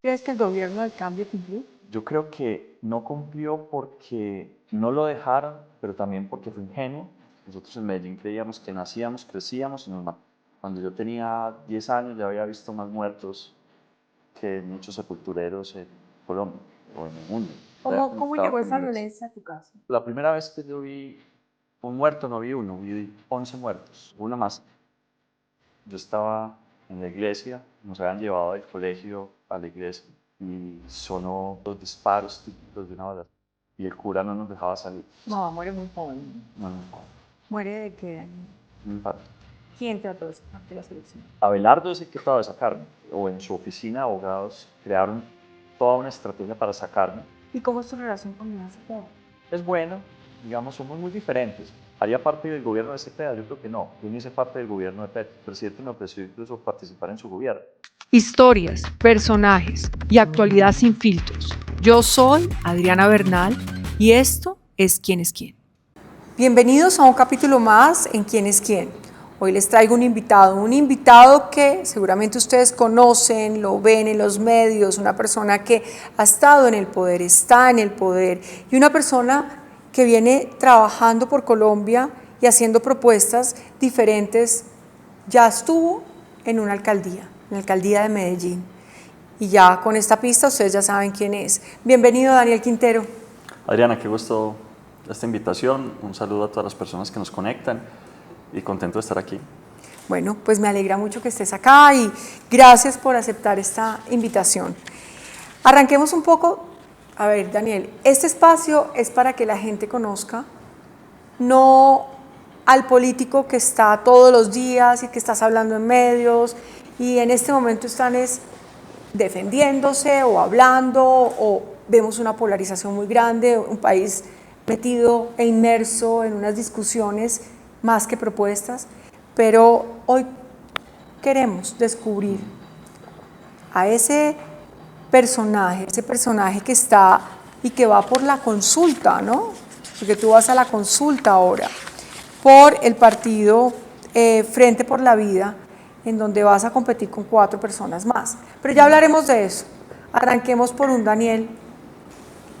¿Crees que el gobierno del cambio cumplió? Yo creo que no cumplió porque no lo dejaron, pero también porque fue ingenuo. Nosotros en Medellín creíamos que nacíamos, crecíamos y nos matamos. Cuando yo tenía 10 años ya había visto más muertos que muchos sepultureros en Colombia o en el mundo. ¿Cómo Estaba llegó con esa miles. violencia a tu casa? La primera vez que yo vi un muerto, no vi uno, vi 11 muertos, una más. Yo estaba en la iglesia, nos habían llevado del colegio a la iglesia y sonó los disparos típicos de una bala y el cura no nos dejaba salir. No, muere muy joven. No, no, ¿Muere de qué? un infarto. ¿Quién trató de la solución? Abelardo es el que trataba de sacarme, o en su oficina abogados crearon toda una estrategia para sacarme. ¿Y cómo es tu relación con mi esposa? Es bueno, digamos, somos muy diferentes. ¿Haría parte del gobierno de Cepeda? Yo creo que no. Yo no hice parte del gobierno de Petro. El presidente me ofreció incluso participar en su gobierno. Historias, personajes y actualidad sin filtros. Yo soy Adriana Bernal y esto es ¿Quién es quién? Bienvenidos a un capítulo más en ¿Quién es quién? Hoy les traigo un invitado que seguramente ustedes conocen, lo ven en los medios, una persona que ha estado en el poder, está en el poder y una persona que viene trabajando por Colombia y haciendo propuestas diferentes. Ya estuvo en una alcaldía, en la alcaldía de Medellín, y ya con esta pista ustedes ya saben quién es. Bienvenido, Daniel Quintero. Adriana, qué gusto esta invitación. Un saludo a todas las personas que nos conectan y contento de estar aquí. Bueno, pues me alegra mucho que estés acá y gracias por aceptar esta invitación. Arranquemos un poco. A ver, Daniel, este espacio es para que la gente conozca, no al político que está todos los días y que estás hablando en medios y en este momento están defendiéndose o hablando, o vemos una polarización muy grande, un país metido e inmerso en unas discusiones más que propuestas, pero hoy queremos descubrir a ese personaje que está y que va por la consulta, ¿no? Porque tú vas a la consulta ahora, por el partido Frente por la Vida, en donde vas a competir con 4 personas más. Pero ya hablaremos de eso. Arranquemos por un Daniel,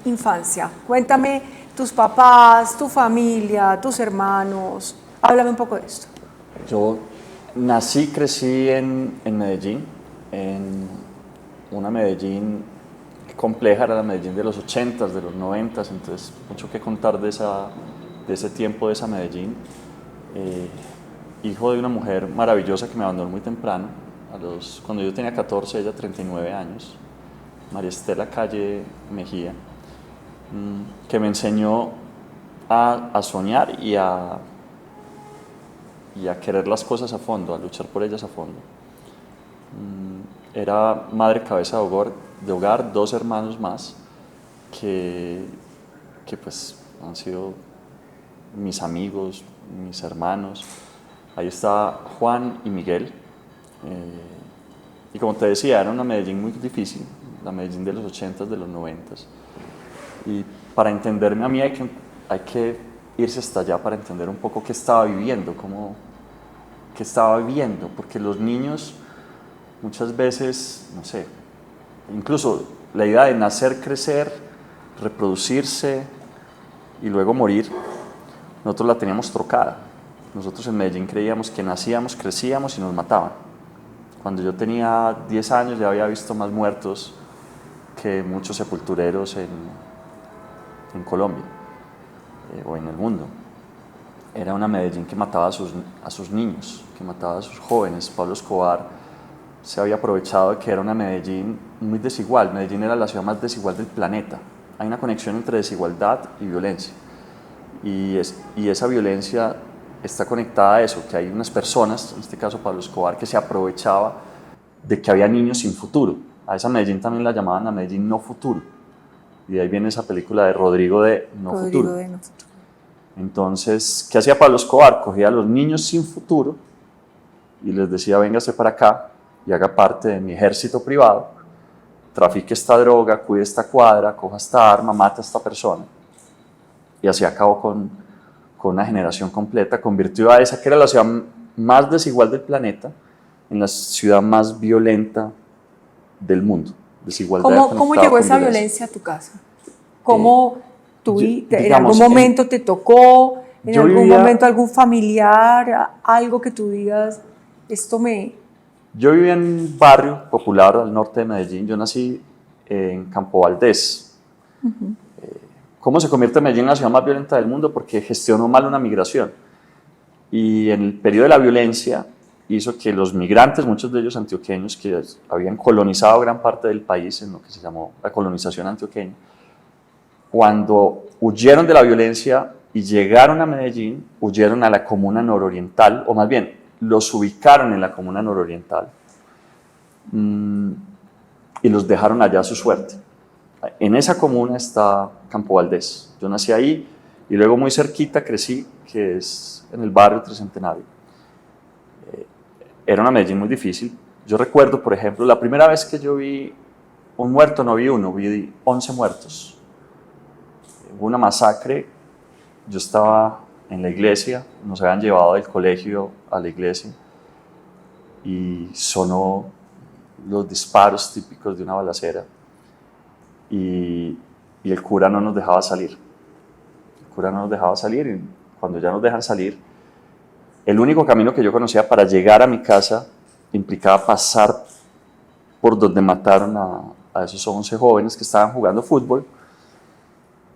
infancia. Cuéntame tus papás, tu familia, tus hermanos. Háblame un poco de esto. Yo nací, crecí en Medellín, en una Medellín compleja, era la Medellín de los 80s, de los 90s, entonces mucho que contar de ese tiempo, de esa Medellín. Hijo de una mujer maravillosa que me abandonó muy temprano, cuando yo tenía 14, ella 39 años, María Estela Calle Mejía, que me enseñó a soñar y a querer las cosas a fondo, a luchar por ellas a fondo. Era madre cabeza de hogar, 2 hermanos más que pues han sido mis amigos, mis hermanos. Ahí está Juan y Miguel. Y como te decía, era una Medellín muy difícil, la Medellín de los 80s, de los 90s. Y para entenderme a mí hay que irse hasta allá para entender un poco qué estaba viviendo, qué estaba viviendo, porque los niños muchas veces, no sé, incluso la idea de nacer, crecer, reproducirse y luego morir, nosotros la teníamos trocada. Nosotros en Medellín creíamos que nacíamos, crecíamos y nos mataban. Cuando yo tenía 10 años ya había visto más muertos que muchos sepultureros en Colombia o en el mundo. Era una Medellín que mataba a sus niños, que mataba a sus jóvenes. Pablo Escobar se había aprovechado de que era una Medellín muy desigual. Medellín era la ciudad más desigual del planeta. Hay una conexión entre desigualdad y violencia. Y esa violencia está conectada a eso, que hay unas personas, en este caso Pablo Escobar, que se aprovechaba de que había niños sin futuro. A esa Medellín también la llamaban la Medellín no futuro. Y de ahí viene esa película de Rodrigo de No Futuro. Entonces, ¿qué hacía Pablo Escobar? Cogía a los niños sin futuro y les decía, véngase para acá y haga parte de mi ejército privado, trafique esta droga, cuide esta cuadra, coja esta arma, mata a esta persona. Y así acabó con una generación completa, convirtió a esa que era la ciudad más desigual del planeta en la ciudad más violenta del mundo. desigualdad. ¿Cómo conectado llegó con esa violencia a tu casa? ¿Cómo en digamos, algún momento te tocó, en yo algún vivía- momento algún familiar, algo que tú digas, esto me... Yo vivía en un barrio popular al norte de Medellín. Yo nací en Campo Valdés. ¿Cómo se convierte Medellín en la ciudad más violenta del mundo? Porque gestionó mal una migración. Y en el periodo de la violencia hizo que los migrantes, muchos de ellos antioqueños, que habían colonizado gran parte del país en lo que se llamó la colonización antioqueña, cuando huyeron de la violencia y llegaron a Medellín, huyeron a la comuna nororiental, o más bien, los ubicaron en la comuna nororiental y los dejaron allá a su suerte. En esa comuna está Campo Valdés. Yo nací ahí y luego muy cerquita crecí, que es en el barrio Tricentenario. Era una Medellín muy difícil. Yo recuerdo, por ejemplo, la primera vez que yo vi un muerto, no vi uno, vi 11 muertos. Hubo una masacre, yo estaba en la iglesia, nos habían llevado del colegio a la iglesia y sonó los disparos típicos de una balacera y el cura no nos dejaba salir. El cura no nos dejaba salir y cuando ya nos dejan salir, el único camino que yo conocía para llegar a mi casa implicaba pasar por donde mataron a esos 11 jóvenes que estaban jugando fútbol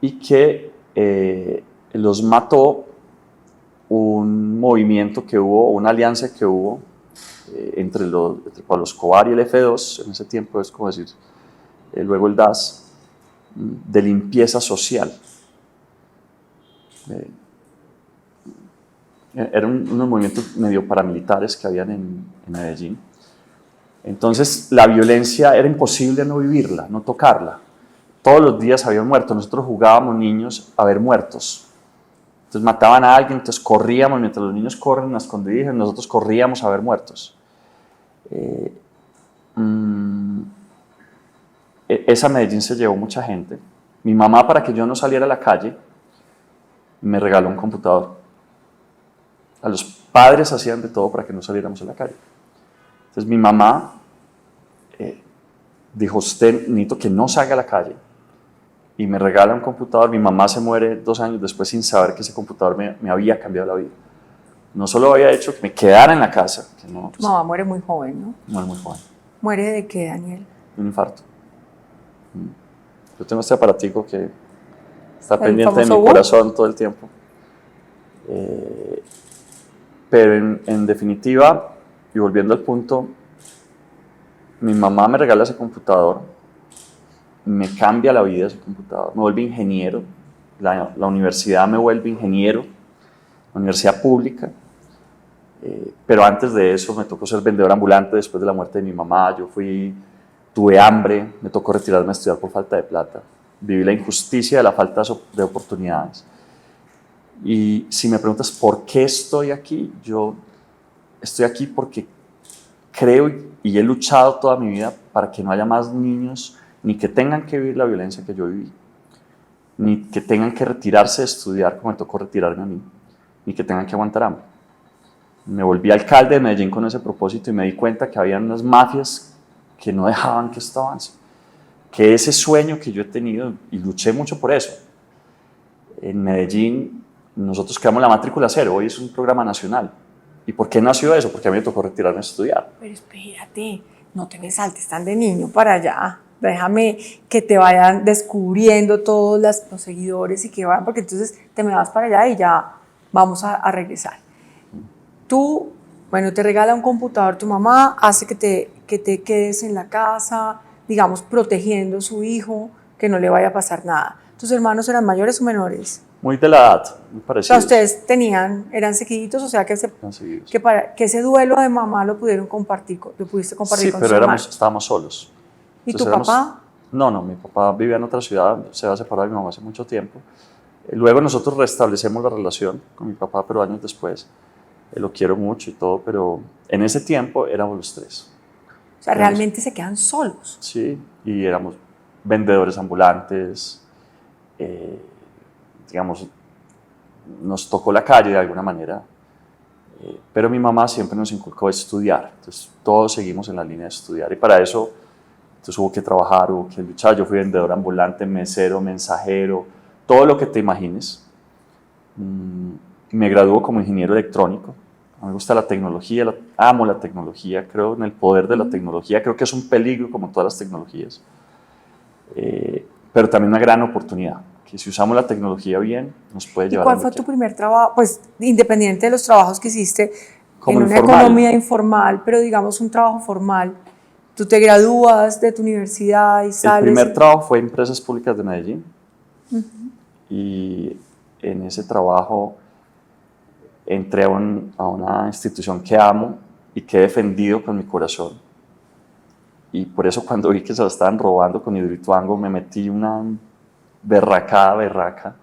y que los mató un movimiento que hubo, una alianza que hubo entre Pablo Escobar y el F2, en ese tiempo es como decir, luego el DAS, de limpieza social. Eran unos movimientos medio paramilitares que habían en Medellín. Entonces la violencia era imposible no vivirla, no tocarla. Todos los días había un muerto. Nosotros jugábamos niños a ver muertos. Entonces mataban a alguien, entonces corríamos, mientras los niños corren a escondidas, nosotros corríamos a ver muertos. Esa Medellín se llevó mucha gente. Mi mamá, para que yo no saliera a la calle, me regaló un computador. A los padres hacían de todo para que no saliéramos a la calle. Entonces mi mamá dijo, usted necesito que no salga a la calle, y me regala un computador. Mi mamá se muere 2 años después sin saber que ese computador me había cambiado la vida. No solo había hecho que me quedara en la casa, que no, Tu mamá muere muy joven, ¿no? muere muy joven, ¿Muere de qué, Daniel? de un infarto. Yo tengo este aparatico que está ¿El pendiente de mi famoso corazón todo el tiempo. Pero en definitiva, y volviendo al punto, mi mamá me regala ese computador, me cambia la vida ese computador, me vuelve ingeniero, la universidad me vuelve ingeniero, la universidad pública, pero antes de eso me tocó ser vendedor ambulante después de la muerte de mi mamá. Tuve hambre, me tocó retirarme a estudiar por falta de plata, viví la injusticia de la falta de oportunidades. Y si me preguntas por qué estoy aquí, yo estoy aquí porque creo y he luchado toda mi vida para que no haya más niños ni que tengan que vivir la violencia que yo viví, ni que tengan que retirarse de estudiar como me tocó retirarme a mí, ni que tengan que aguantar hambre. Me volví alcalde de Medellín con ese propósito y me di cuenta que había unas mafias que no dejaban que esto avance, que ese sueño que yo he tenido, y luché mucho por eso. En Medellín nosotros creamos la matrícula cero, hoy es un programa nacional. ¿Y por qué nació eso? Porque a mí me tocó retirarme a estudiar. Pero espérate, no te me saltes tan de niño para allá. Déjame que te vayan descubriendo todos los seguidores y que vayan, porque entonces te me vas para allá y ya vamos a regresar. Tú, bueno, te regala un computador tu mamá, hace que te quedes en la casa, digamos, protegiendo a su hijo, que no le vaya a pasar nada. ¿Tus hermanos eran mayores o menores? Muy de la edad, muy O parecidos. sea, ustedes eran seguiditos, o sea, que ese duelo de mamá lo pudiste compartir con Sí, sus pero hermanos. estábamos solos. ¿Y tu Entonces papá? No, mi papá vivía en otra ciudad, se había separado de mi mamá hace mucho tiempo. Luego nosotros restablecemos la relación con mi papá, pero años después. Lo quiero mucho y todo, pero en ese tiempo éramos los tres. O sea, realmente se quedan solos. Sí, y éramos vendedores ambulantes, digamos, nos tocó la calle de alguna manera, pero mi mamá siempre nos inculcó estudiar, entonces todos seguimos en la línea de estudiar, y para eso Entonces hubo que trabajar, hubo que luchar. Yo fui vendedor ambulante, mesero, mensajero, todo lo que te imagines. Me graduó como ingeniero electrónico. A mí me gusta la tecnología, amo la tecnología, creo en el poder de la tecnología, creo que es un peligro como todas las tecnologías, pero también una gran oportunidad, que si usamos la tecnología bien, nos puede ¿Y llevar a cuál donde fue tu quiera. primer trabajo? Pues independiente de los trabajos que hiciste Como en una informal. economía informal, pero digamos un trabajo formal. Tú te gradúas de tu universidad y El sales. primer trabajo fue en Empresas Públicas de Medellín, y en ese trabajo entré a una institución que amo y que he defendido con mi corazón. Y por eso cuando vi que se lo estaban robando con Hidroituango me metí una berraca.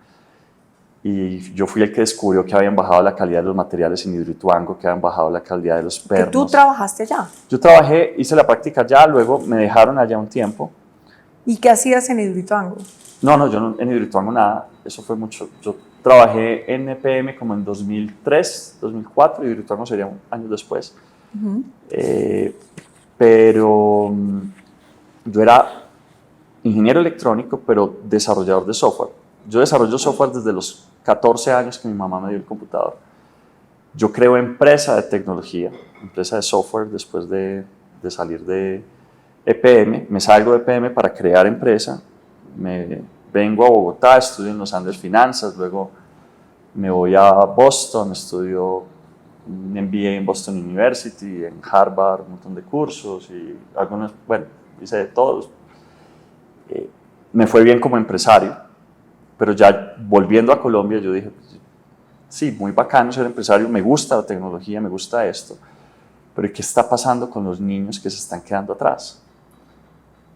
Y yo fui el que descubrió que habían bajado la calidad de los materiales en Hidroituango, que habían bajado la calidad de los Que pernos. tú trabajaste allá. Yo trabajé, hice la práctica allá, luego me dejaron allá un tiempo. ¿Y qué hacías en Hidroituango? No, yo no, en Hidroituango nada, eso fue mucho. Yo trabajé en EPM como en 2003, 2004, y Hidroituango sería años después. Pero yo era ingeniero electrónico, pero desarrollador de software. Yo desarrollo software desde los 14 años que mi mamá me dio el computador. Yo creo empresa de tecnología, empresa de software después de salir de EPM. Me salgo de EPM para crear empresa. Me vengo a Bogotá, estudio en los Andes Finanzas, luego me voy a Boston, estudio un MBA en Boston University, en Harvard, un montón de cursos y algunos, bueno, hice de todos. Me fue bien como empresario, pero ya volviendo a Colombia yo dije, sí, muy bacano ser empresario, me gusta la tecnología, me gusta esto, pero ¿qué está pasando con los niños que se están quedando atrás?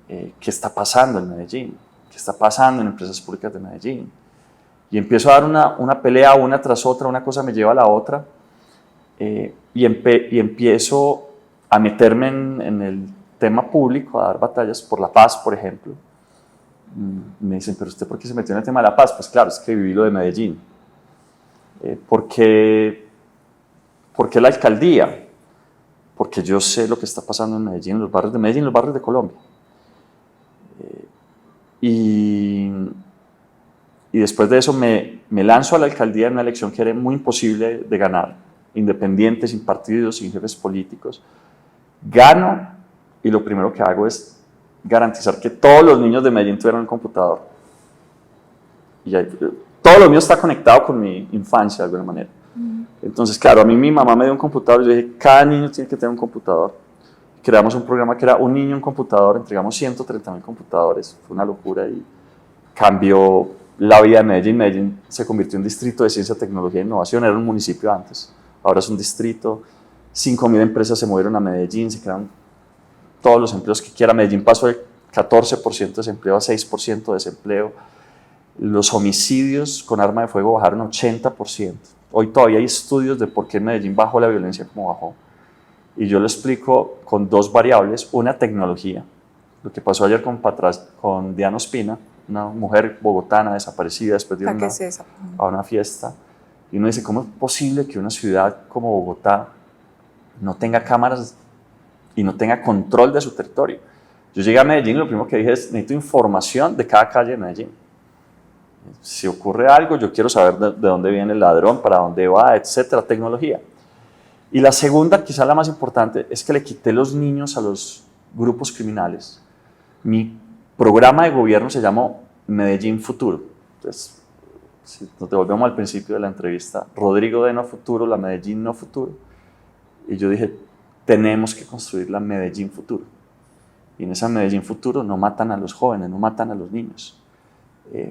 ¿Qué está pasando en Medellín? ¿Qué está pasando en empresas públicas de Medellín? Y empiezo a dar una pelea una tras otra, una cosa me lleva a la otra, y empiezo a meterme en el tema público, a dar batallas por la paz, por ejemplo. Me dicen, pero ¿usted por qué se metió en el tema de la paz? Pues claro, es que viví lo de Medellín. ¿Por qué la alcaldía? Porque yo sé lo que está pasando en Medellín, en los barrios de Medellín, en los barrios de Colombia. Y después de eso me lanzo a la alcaldía en una elección que era muy imposible de ganar, independiente, sin partidos, sin jefes políticos. Gano y lo primero que hago es garantizar que todos los niños de Medellín tuvieran un computador. Y todo lo mío está conectado con mi infancia de alguna manera. Entonces, claro, a mí mi mamá me dio un computador y yo dije, cada niño tiene que tener un computador. Creamos un programa que era un niño, un computador, entregamos 130.000 computadores, fue una locura y cambió la vida de Medellín. Medellín se convirtió en distrito de ciencia, tecnología e innovación, era un municipio antes, ahora es un distrito, 5.000 empresas se movieron a Medellín, se crearon todos los empleos que quiera. Medellín pasó de 14% de desempleo a 6% de desempleo. Los homicidios con arma de fuego bajaron 80%. Hoy todavía hay estudios de por qué en Medellín bajó la violencia como bajó. Y yo lo explico con dos variables. Una, tecnología. Lo que pasó ayer con Diana Ospina, una mujer bogotana desaparecida después de a una fiesta. Y uno dice, ¿cómo es posible que una ciudad como Bogotá no tenga cámaras y no tenga control de su territorio? Yo llegué a Medellín y lo primero que dije es, necesito información de cada calle de Medellín. Si ocurre algo, yo quiero saber de dónde viene el ladrón, para dónde va, etcétera, tecnología. Y la segunda, quizá la más importante, es que le quité los niños a los grupos criminales. Mi programa de gobierno se llamó Medellín Futuro. Entonces, si nos devolvemos al principio de la entrevista, Rodrigo de No Futuro, la Medellín No Futuro. Y yo dije, tenemos que construir la Medellín Futuro. Y en esa Medellín Futuro no matan a los jóvenes, no matan a los niños.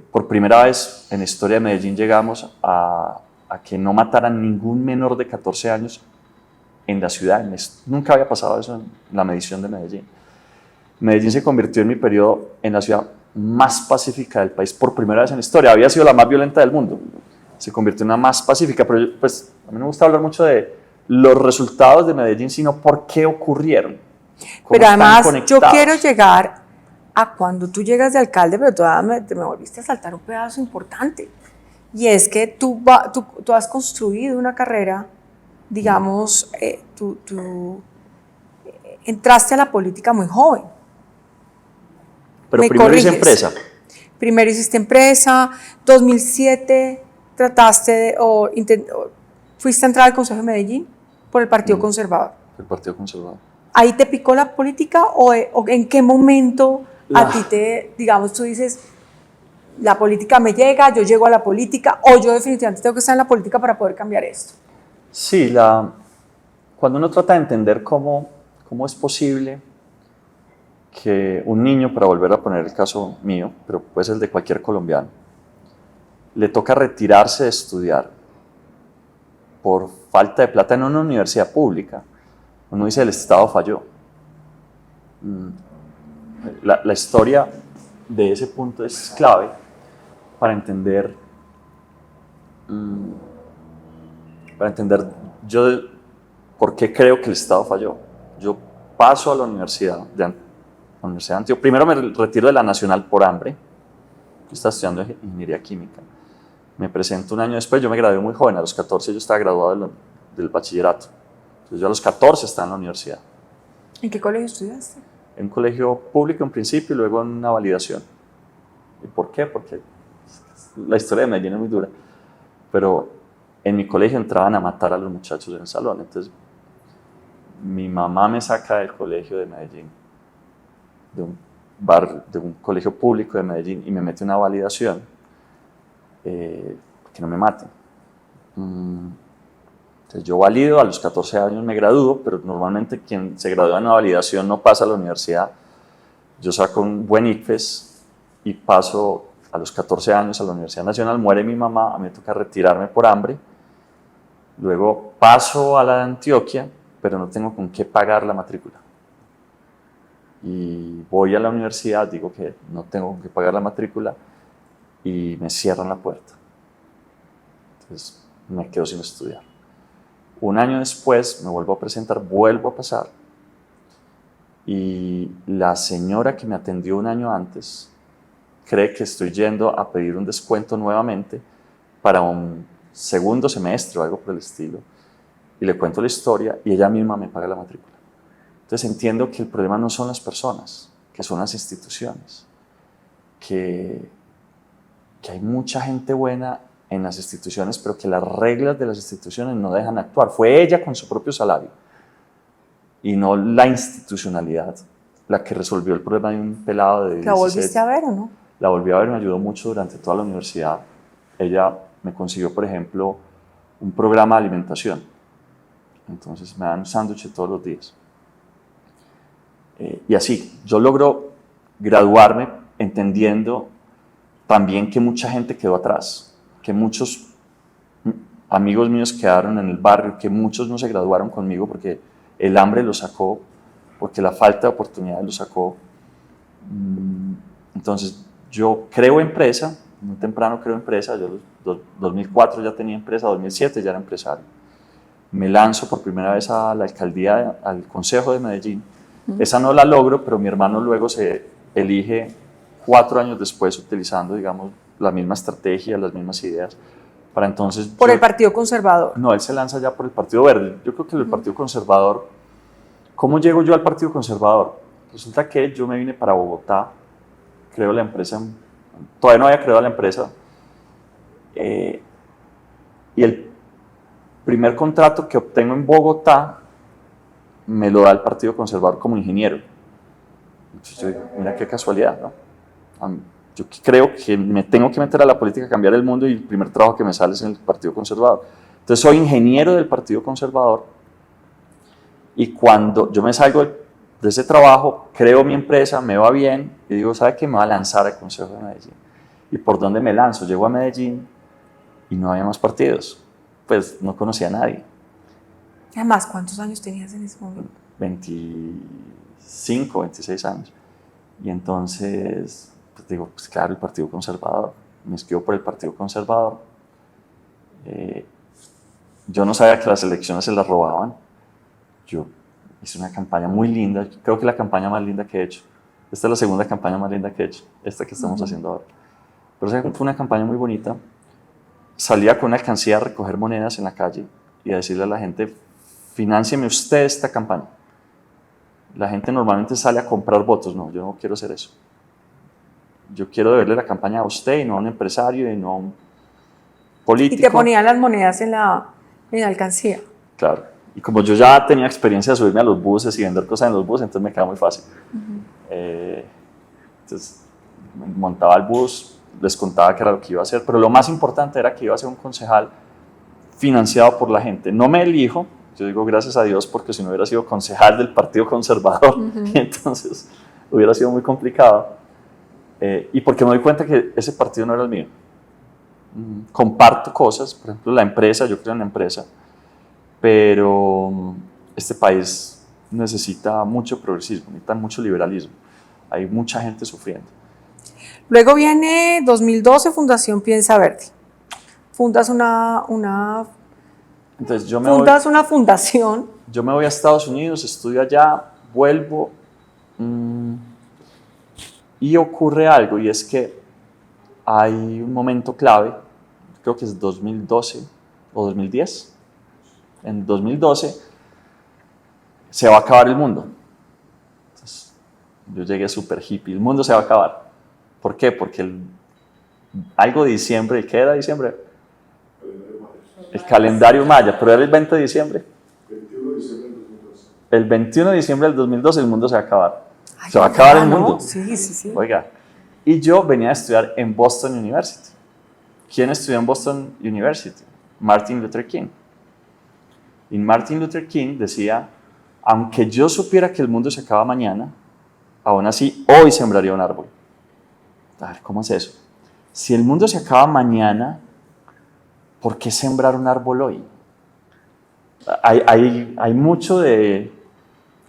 Por primera vez en la historia de Medellín llegamos a que no mataran ningún menor de 14 años en la ciudad. Nunca había pasado eso en la medición de Medellín. Medellín se convirtió en mi periodo en la ciudad más pacífica del país por primera vez en la historia. Había sido la más violenta del mundo. Se convirtió en la más pacífica, pero pues, a mí no me gusta hablar mucho de los resultados de Medellín, sino por qué ocurrieron. Pero además yo quiero llegar a cuando tú llegas de alcalde, pero todavía me volviste a saltar un pedazo importante. Y es que tú has construido una carrera, digamos, tú entraste a la política muy joven. Pero ¿Me primero hice corriges? empresa. Primero hiciste empresa, 2007 trataste fuiste a entrar al Consejo de Medellín por el Partido Conservador. El Partido Conservador. ¿Ahí te picó la política o en qué momento a ti digamos, tú dices, la política me llega, yo llego a la política o yo definitivamente tengo que estar en la política para poder cambiar esto? Sí, cuando uno trata de entender cómo es posible que un niño, para volver a poner el caso mío, pero puede ser el de cualquier colombiano, le toca retirarse de estudiar por falta de plata en una universidad pública, uno dice el Estado falló. La historia de ese punto es clave para entender yo por qué creo que el Estado falló. Yo paso a la Universidad de Antioquia. Primero me retiro de la Nacional por hambre. Yo estaba estudiando Ingeniería Química. Me presento un año después, yo me gradué muy joven, a los 14 yo estaba graduado del bachillerato. Entonces yo a los 14 estaba en la universidad. ¿En qué colegio estudiaste? En un colegio público en principio y luego en una validación. ¿Y por qué? Porque la historia de Medellín es muy dura. Pero en mi colegio entraban a matar a los muchachos en el salón. Entonces mi mamá me saca del colegio de Medellín, de un colegio público de Medellín, y me mete una validación que no me maten. Entonces yo valido, a los 14 años me gradúo, pero normalmente quien se gradúa en una validación no pasa a la universidad. Yo saco un buen ICFES y paso a los 14 años a la Universidad Nacional, muere mi mamá, me toca retirarme por hambre, luego paso a la de Antioquia, pero no tengo con qué pagar la matrícula. Y voy a la universidad, digo que no tengo con qué pagar la matrícula y me cierran la puerta. Entonces me quedo sin estudiar. Un año después me vuelvo a presentar, vuelvo a pasar y la señora que me atendió un año antes cree que estoy yendo a pedir un descuento nuevamente para un segundo semestre o algo por el estilo. Y le cuento la historia y ella misma me paga la matrícula. Entonces entiendo que el problema no son las personas, que son las instituciones, que hay mucha gente buena en las instituciones, pero que las reglas de las instituciones no dejan actuar. Fue ella con su propio salario y no la institucionalidad la que resolvió el problema de un pelado de 17. ¿La volviste a ver o no? La volví a ver, me ayudó mucho durante toda la universidad. Ella me consiguió, por ejemplo, un programa de alimentación. Entonces me dan un sándwich todos los días. Y así, yo logro graduarme entendiendo también que mucha gente quedó atrás, que muchos amigos míos quedaron en el barrio, que muchos no se graduaron conmigo porque el hambre los sacó, porque la falta de oportunidades los sacó. Entonces, yo creo empresa, muy temprano creo empresa, yo en 2004 ya tenía empresa, 2007 ya era empresario. Me lanzo por primera vez a la alcaldía, al Consejo de Medellín. Esa no la logro, pero mi hermano luego se elige 4 años después utilizando, digamos, la misma estrategia, las mismas ideas. Para entonces ¿Por el Partido Conservador? No, él se lanza ya por el Partido Verde. Yo creo que el Partido Conservador... ¿Cómo llego yo al Partido Conservador? Resulta que yo me vine para Bogotá, creo la empresa, todavía no había creado la empresa, y el primer contrato que obtengo en Bogotá me lo da el Partido Conservador como ingeniero. Entonces yo digo, mira qué casualidad, ¿no? Yo creo que me tengo que meter a la política, cambiar el mundo, y el primer trabajo que me sale es en el Partido Conservador. Entonces soy ingeniero del Partido Conservador, y cuando yo me salgo de ese trabajo, creo mi empresa, me va bien, y digo, ¿sabe qué? Me va a lanzar al Consejo de Medellín. ¿Y por dónde me lanzo? Llego a Medellín y no había más partidos. Pues no conocía a nadie. Además, ¿cuántos años tenías en ese momento? 25, 26 años. Y entonces, pues digo, pues claro, el Partido Conservador. Me inscribo por el Partido Conservador. Yo no sabía que las elecciones se las robaban. Yo hice una campaña muy linda, creo que la campaña más linda que he hecho. Esta es la segunda campaña más linda que he hecho, esta que estamos haciendo ahora. Pero esa fue una campaña muy bonita. Salía con una alcancía a recoger monedas en la calle y a decirle a la gente, financieme usted esta campaña. La gente normalmente sale a comprar votos, no, yo no quiero hacer eso. yo quiero deberle la campaña a usted y no a un empresario y no a un político. Y te ponían las monedas en la alcancía. Claro. Y como yo ya tenía experiencia de subirme a los buses y vender cosas en los buses, entonces me quedaba muy fácil. Entonces montaba el bus, les contaba qué era lo que iba a hacer, pero lo más importante era que iba a ser un concejal financiado por la gente. No me elijo, yo digo gracias a Dios, porque si no hubiera sido concejal del Partido Conservador, entonces hubiera sido muy complicado. Y porque me doy cuenta que ese partido no era el mío. Comparto cosas, por ejemplo la empresa, yo creo en la empresa, pero este país necesita mucho progresismo, necesita mucho liberalismo, hay mucha gente sufriendo. Luego viene 2012, Fundación Piensa Verde. Fundas Entonces una fundación. Yo me voy a Estados Unidos, estudio allá, vuelvo y ocurre algo, y es que hay un momento clave, creo que es 2012 o 2010. En 2012 se va a acabar el mundo. Entonces, yo llegué súper hippie, el mundo se va a acabar. ¿Por qué? Porque algo de diciembre, ¿qué era diciembre? El calendario maya, pero era el 20 de diciembre. 21 de diciembre del 2012. El 21 de diciembre del 2012 el mundo se va a acabar. Ay, Se va a acabar el ¿no? mundo. Sí. Oiga, y yo venía a estudiar en Boston University. ¿Quién estudió en Boston University? Martin Luther King. Y Martin Luther King decía, aunque yo supiera que el mundo se acaba mañana, aún así hoy sembraría un árbol. A ver, ¿cómo es eso? Si el mundo se acaba mañana, ¿por qué sembrar un árbol hoy? Hay mucho de...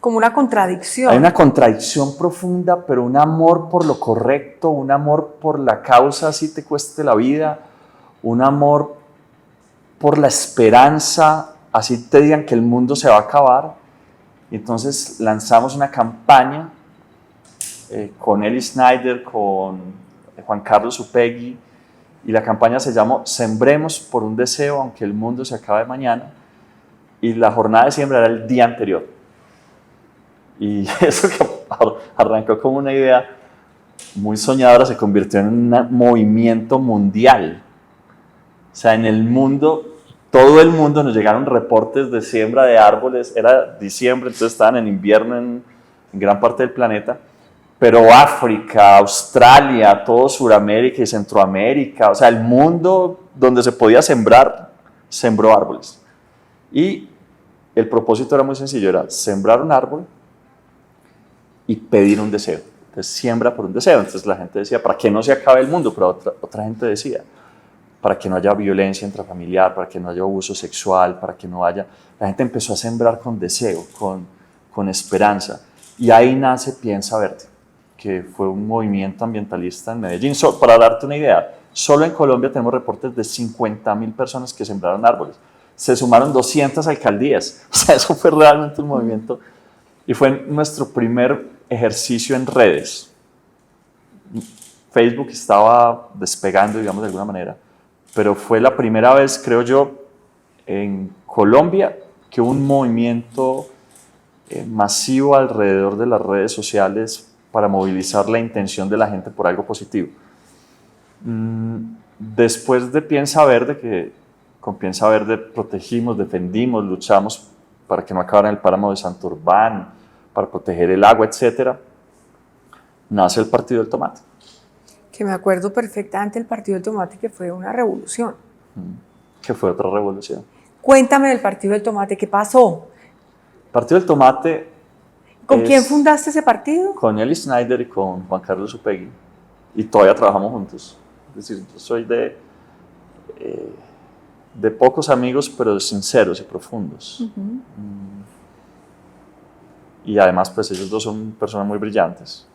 Como una contradicción. Hay una contradicción profunda, pero un amor por lo correcto, un amor por la causa, así te cueste la vida, un amor por la esperanza, así te digan que el mundo se va a acabar. Y entonces lanzamos una campaña con Eli Snyder, con Juan Carlos Upegui, y la campaña se llamó Sembremos por un deseo, aunque el mundo se acabe mañana, y la jornada de siembra era el día anterior. Y eso que arrancó como una idea muy soñadora se convirtió en un movimiento mundial. O sea, en el mundo, todo el mundo, nos llegaron reportes de siembra de árboles. Era diciembre, entonces estaban en invierno en gran parte del planeta. Pero África, Australia, todo Sudamérica y Centroamérica, o sea, el mundo donde se podía sembrar, sembró árboles. Y el propósito era muy sencillo, era sembrar un árbol y pedir un deseo. Entonces, siembra por un deseo. Entonces la gente decía, para que no se acabe el mundo, pero otra gente decía, para que no haya violencia intrafamiliar, para que no haya abuso sexual, para que no haya... La gente empezó a sembrar con deseo, con esperanza. Y ahí nace Piensa Verde, que fue un movimiento ambientalista en Medellín. Para darte una idea, solo en Colombia tenemos reportes de 50.000 personas que sembraron árboles. Se sumaron 200 alcaldías. O sea, eso fue realmente un movimiento. Y fue nuestro primer ejercicio en redes. Facebook estaba despegando, digamos, de alguna manera. Pero fue la primera vez, creo yo, en Colombia que hubo un movimiento masivo alrededor de las redes sociales para movilizar la intención de la gente por algo positivo. Después de Piensa Verde, que con Piensa Verde protegimos, defendimos, luchamos para que no acabaran el páramo de Santurbán, para proteger el agua, etc., nace el Partido del Tomate. Que me acuerdo perfectamente del Partido del Tomate, que fue una revolución. Que fue otra revolución. Cuéntame del Partido del Tomate, ¿qué pasó? El Partido del Tomate... ¿Con quién fundaste ese partido? Con Eli Snyder y con Juan Carlos Upegui. Y todavía trabajamos juntos. Es decir, yo soy de pocos amigos, pero sinceros y profundos. Y además, pues ellos dos son personas muy brillantes.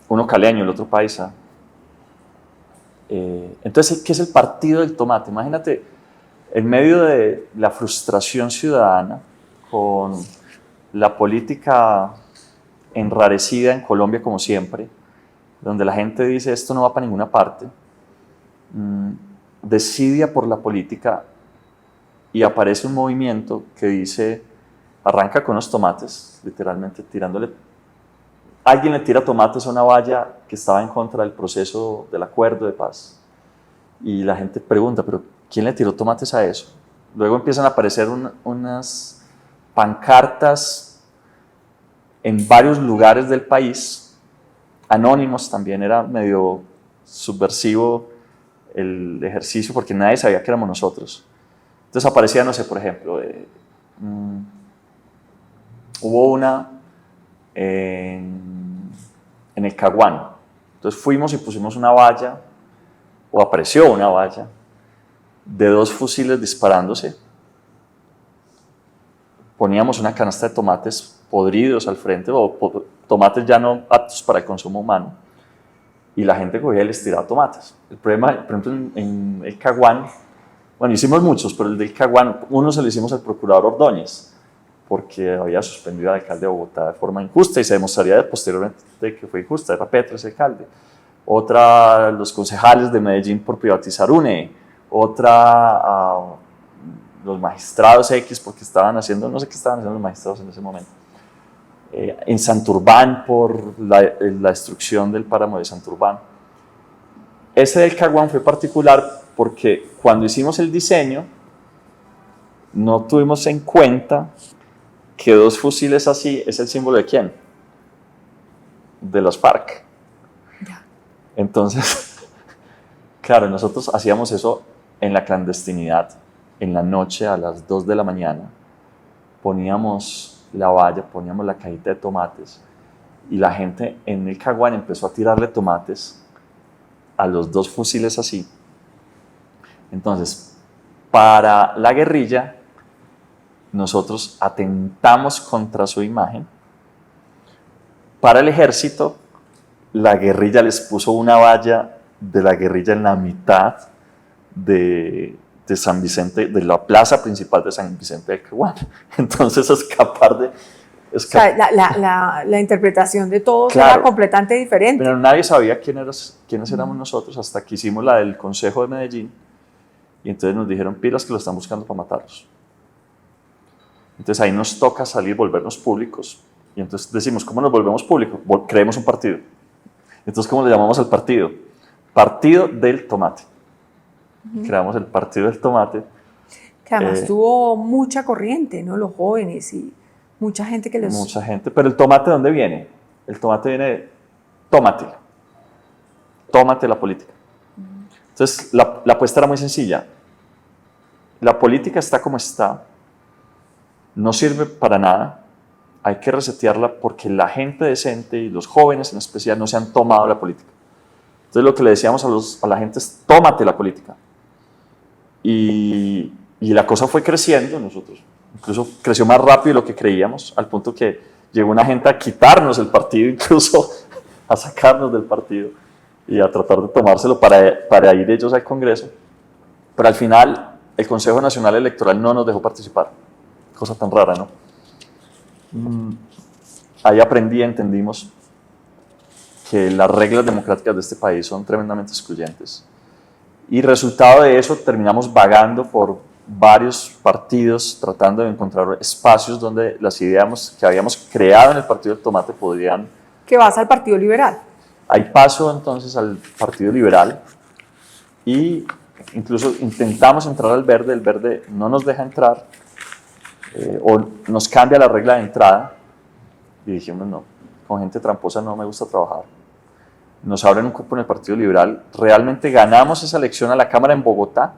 Uno caleño, el otro paisa. Entonces, ¿qué es el Partido del Tomate? Imagínate, en medio de la frustración ciudadana, con la política enrarecida en Colombia como siempre, donde la gente dice esto no va para ninguna parte, decidia por la política y aparece un movimiento que dice, arranca con unos tomates, literalmente tirándole, alguien le tira tomates a una valla que estaba en contra del proceso del acuerdo de paz. Y la gente pregunta, ¿pero quién le tiró tomates a eso? Luego empiezan a aparecer unas pancartas en varios lugares del país, anónimos también, era medio subversivo el ejercicio porque nadie sabía que éramos nosotros. Entonces aparecía, no sé, por ejemplo, hubo una en el Caguán. Entonces fuimos y pusimos una valla, o apareció una valla, de 2 fusiles disparándose. Poníamos una canasta de tomates podridos al frente, o tomates ya no aptos para el consumo humano, y la gente cogía y les tiraba tomates. El problema, por ejemplo, en el Caguán, bueno, hicimos muchos, pero el del Caguán, uno se lo hicimos al procurador Ordóñez, porque había suspendido al alcalde de Bogotá de forma injusta y se demostraría posteriormente que fue injusta, era Petro ese alcalde. Otra, los concejales de Medellín por privatizar UNE. Otra, los magistrados X porque estaban haciendo, no sé qué estaban haciendo los magistrados en ese momento. En Santurbán por la destrucción del páramo de Santurbán. Ese del Caguán fue particular porque cuando hicimos el diseño no tuvimos en cuenta que 2 fusiles así es el símbolo de ¿quién? De los FARC. Entonces, claro, nosotros hacíamos eso en la clandestinidad, en la noche a las 2 de la mañana. Poníamos la valla, poníamos la cajita de tomates y la gente en el Caguán empezó a tirarle tomates a los 2 fusiles así. Entonces, para la guerrilla, nosotros atentamos contra su imagen. Para el ejército, la guerrilla les puso una valla de la guerrilla en la mitad de San Vicente, de la plaza principal de San Vicente del Caguán. Entonces, escapar de... O sea, la interpretación de todos Claro, era completamente diferente. pero nadie sabía quiénes éramos nosotros hasta que hicimos la del Consejo de Medellín y entonces nos dijeron, pilas que lo están buscando para matarlos. Entonces ahí nos toca salir, volvernos públicos y entonces decimos, ¿cómo nos volvemos públicos? Creemos un partido. Entonces, ¿cómo le llamamos al partido? Partido del Tomate. Creamos el Partido del Tomate. Que además tuvo mucha corriente, ¿no? Los jóvenes y mucha gente que les... Mucha gente. Pero el tomate, ¿de dónde viene? El tomate viene de tómate. Tómate la política. Entonces, la apuesta era muy sencilla. La política está como está. No sirve para nada. Hay que resetearla porque la gente decente y los jóvenes en especial no se han tomado la política. Entonces, lo que le decíamos a la gente es, tómate la política. Y la cosa fue creciendo. Nosotros incluso creció más rápido de lo que creíamos, al punto que llegó una gente a quitarnos el partido, incluso a sacarnos del partido y a tratar de tomárselo para ir ellos al Congreso. Pero al final el Consejo Nacional Electoral no nos dejó participar. Cosa tan rara, ¿no? Ahí entendimos que las reglas democráticas de este país son tremendamente excluyentes. Y resultado de eso terminamos vagando por varios partidos tratando de encontrar espacios donde las ideas que habíamos creado en el Partido del Tomate podrían... Que vas al Partido Liberal. Ahí paso entonces al Partido Liberal y incluso intentamos entrar al Verde, el Verde no nos deja entrar o nos cambia la regla de entrada y dijimos no, con gente tramposa no me gusta trabajar. Nos abren un cupo en el Partido Liberal, realmente ganamos esa elección a la Cámara en Bogotá,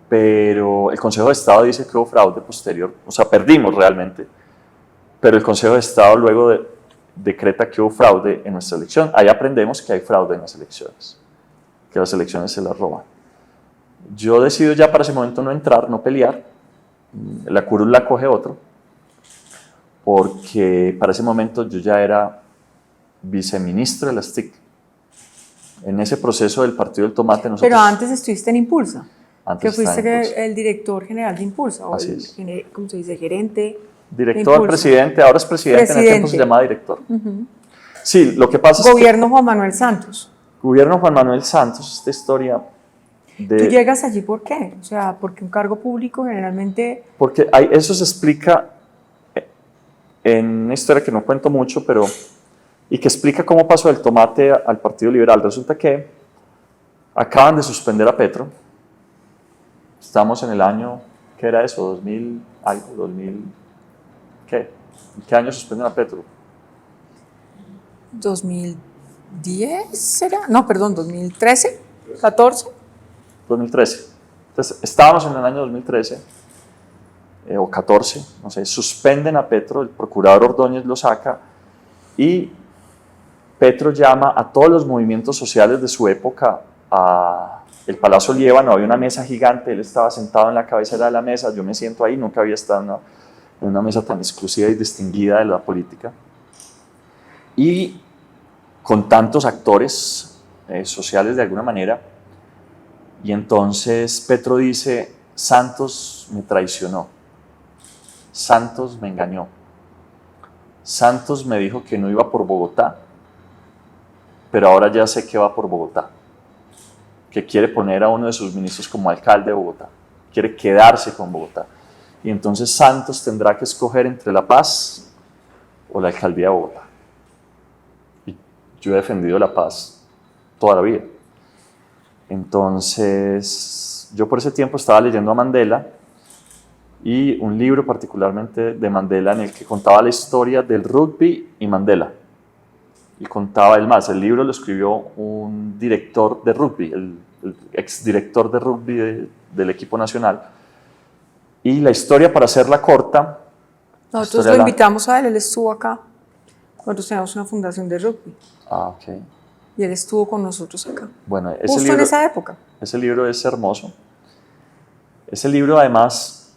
pero el Consejo de Estado dice que hubo fraude posterior, o sea, perdimos realmente, pero el Consejo de Estado luego decreta que hubo fraude en nuestra elección. Ahí aprendemos que hay fraude en las elecciones, que las elecciones se las roban. Yo decido ya para ese momento no entrar, no pelear, la curul la coge otro, porque para ese momento yo ya era viceministro de las TIC. En ese proceso del Partido del Tomate nosotros... Pero antes estuviste en Impulsa. Antes que fuiste estaba en Impulsa. el director general de Impulsa, o Así el, es. ¿cómo se dice? Gerente. Director, presidente, ahora es presidente, en el tiempo se llamaba director. Sí, lo que pasa Gobierno Juan Manuel Santos. Gobierno Juan Manuel Santos, esta historia de... ¿Tú llegas allí por qué? O sea, porque un cargo público generalmente... Eso se explica en una historia que no cuento mucho, pero y que explica cómo pasó del tomate al Partido Liberal. Resulta que acaban de suspender a Petro. Estamos en el año, ¿qué era eso? 2000, algo, 2000, ¿qué? ¿En qué año suspenden a Petro? 2010 será, no, perdón, 2013, 14. 2013. Entonces, estábamos en el año 2013, o 14, no sé, suspenden a Petro, el procurador Ordóñez lo saca, y Petro llama a todos los movimientos sociales de su época a el Palacio Liébano. Había una mesa gigante, él estaba sentado en la cabecera de la mesa, yo me siento ahí, nunca había estado en una mesa tan exclusiva y distinguida de la política. Y con tantos actores sociales de alguna manera, y entonces Petro dice, Santos me traicionó, Santos me engañó, Santos me dijo que no iba por Bogotá, pero ahora ya sé que va por Bogotá, que quiere poner a uno de sus ministros como alcalde de Bogotá, quiere quedarse con Bogotá. Y entonces Santos tendrá que escoger entre La Paz o la alcaldía de Bogotá. Y yo he defendido La Paz toda la vida. Entonces, yo por ese tiempo estaba leyendo a Mandela y un libro particularmente de Mandela en el que contaba la historia del rugby y Mandela. Y contaba él más. El libro lo escribió un director de rugby, el exdirector de rugby del equipo nacional. Y la historia, para hacerla corta... Nosotros lo invitamos a él estuvo acá. Nosotros tenemos una fundación de rugby. Ah, ok. Y él estuvo con nosotros acá. Bueno, justo en esa época. Ese libro es hermoso. Ese libro además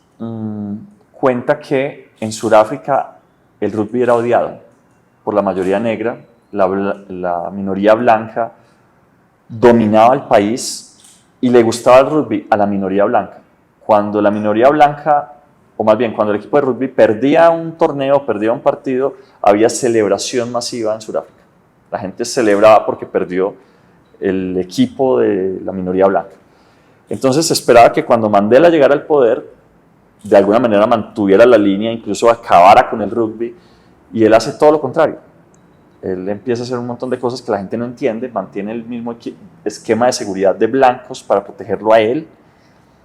cuenta que en Sudáfrica el rugby era odiado por la mayoría negra. La minoría blanca dominaba el país y le gustaba el rugby a la minoría blanca. Cuando la minoría blanca, o más bien cuando el equipo de rugby perdía un torneo, perdía un partido, había celebración masiva en Sudáfrica. La gente celebraba porque perdió el equipo de la minoría blanca. Entonces se esperaba que cuando Mandela llegara al poder, de alguna manera mantuviera la línea, incluso acabara con el rugby, y él hace todo lo contrario. Él empieza a hacer un montón de cosas que la gente no entiende, mantiene el mismo esquema de seguridad de blancos para protegerlo a él.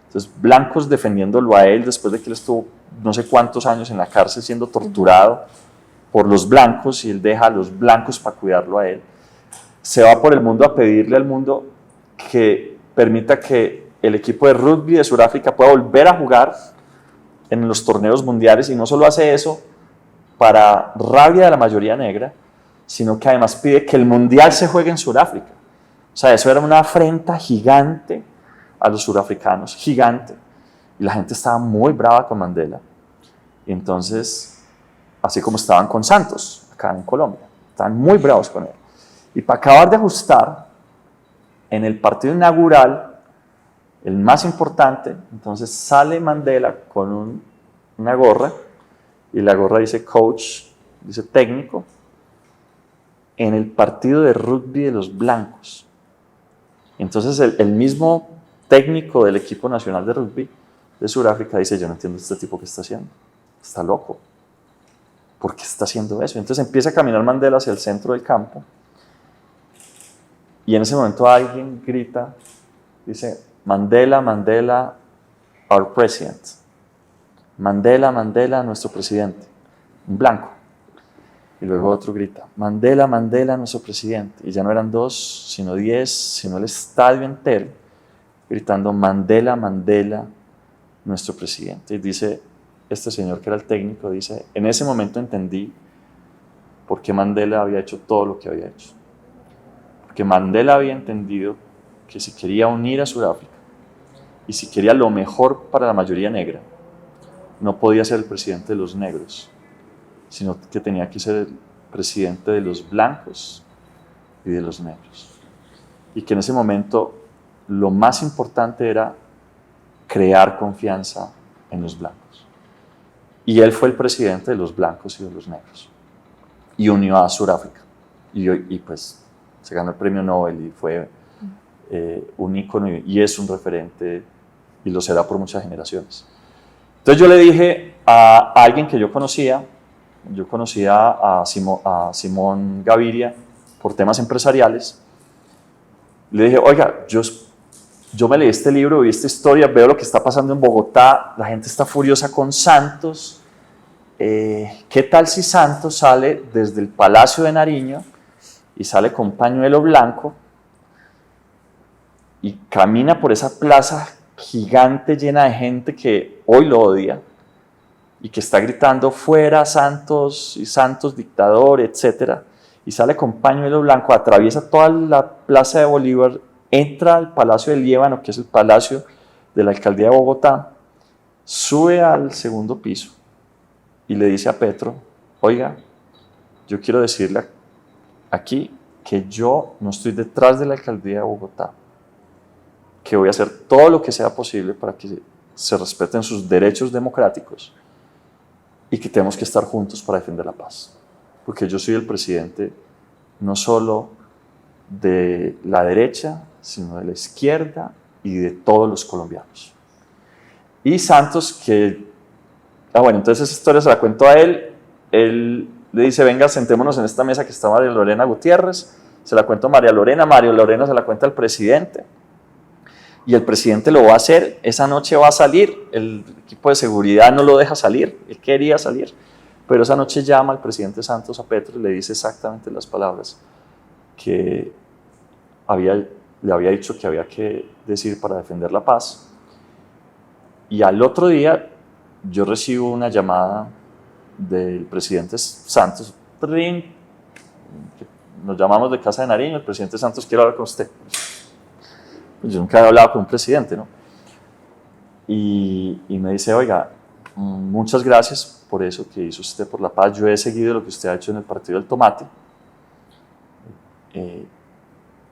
Entonces, blancos defendiéndolo a él después de que él estuvo no sé cuántos años en la cárcel siendo torturado por los blancos, y él deja a los blancos para cuidarlo a él. Se va por el mundo a pedirle al mundo que permita que el equipo de rugby de Sudáfrica pueda volver a jugar en los torneos mundiales, y no solo hace eso para rabia de la mayoría negra, sino que además pide que el mundial se juegue en Sudáfrica. O sea, eso era una afrenta gigante a los surafricanos, gigante. Y la gente estaba muy brava con Mandela. Y entonces, así como estaban con Santos, acá en Colombia, estaban muy bravos con él. Y para acabar de ajustar, en el partido inaugural, el más importante, entonces sale Mandela con una gorra, y la gorra dice coach, dice técnico, en el partido de rugby de los blancos. Entonces el mismo técnico del equipo nacional de rugby de Sudáfrica dice, yo no entiendo este tipo que está haciendo, está loco, ¿por qué está haciendo eso? Entonces empieza a caminar Mandela hacia el centro del campo, y en ese momento alguien grita, dice, Mandela, Mandela, our president. Mandela, Mandela, nuestro presidente. Un blanco. Y luego otro grita, Mandela, Mandela, nuestro presidente. Y ya no eran 2, sino 10, sino el estadio entero, gritando, Mandela, Mandela, nuestro presidente. Y dice, este señor que era el técnico, dice, en ese momento entendí por qué Mandela había hecho todo lo que había hecho. Porque Mandela había entendido que si quería unir a Sudáfrica, y si quería lo mejor para la mayoría negra, no podía ser el presidente de los negros, sino que tenía que ser el presidente de los blancos y de los negros. Y que en ese momento lo más importante era crear confianza en los blancos. Y él fue el presidente de los blancos y de los negros. Y unió a Sudáfrica. Y pues se ganó el premio Nobel y fue un ícono y es un referente, y lo será por muchas generaciones. Entonces yo le dije a alguien que yo conocía, yo conocía a Simón Gaviria por temas empresariales. Le dije, oiga, yo me leí este libro, vi esta historia, veo lo que está pasando en Bogotá, la gente está furiosa con Santos. ¿Qué tal si Santos sale desde el Palacio de Nariño y sale con pañuelo blanco y camina por esa plaza gigante llena de gente que hoy lo odia y que está gritando fuera Santos y Santos dictador, etcétera, y sale con pañuelo blanco, atraviesa toda la plaza de Bolívar, entra al Palacio del Líbano, que es el palacio de la alcaldía de Bogotá, sube al segundo piso y le dice a Petro, oiga, yo quiero decirle aquí que yo no estoy detrás de la alcaldía de Bogotá, que voy a hacer todo lo que sea posible para que se respeten sus derechos democráticos y que tenemos que estar juntos para defender la paz. Porque yo soy el presidente no solo de la derecha, sino de la izquierda y de todos los colombianos. Y Santos, bueno, entonces esa historia se la cuento a él le dice, venga, sentémonos en esta mesa que está María Lorena Gutiérrez, se la cuento a María Lorena se la cuenta al presidente, y el presidente lo va a hacer, esa noche va a salir, el equipo de seguridad no lo deja salir, él quería salir, pero esa noche llama al presidente Santos a Petro y le dice exactamente las palabras que le había dicho que había que decir para defender la paz. Y al otro día yo recibo una llamada del presidente Santos, nos llamamos de Casa de Nariño, el presidente Santos quiere hablar con usted. Pues yo nunca había hablado con un presidente, ¿no? Y me dice, oiga, muchas gracias por eso que hizo usted por la paz, yo he seguido lo que usted ha hecho en el Partido del Tomate.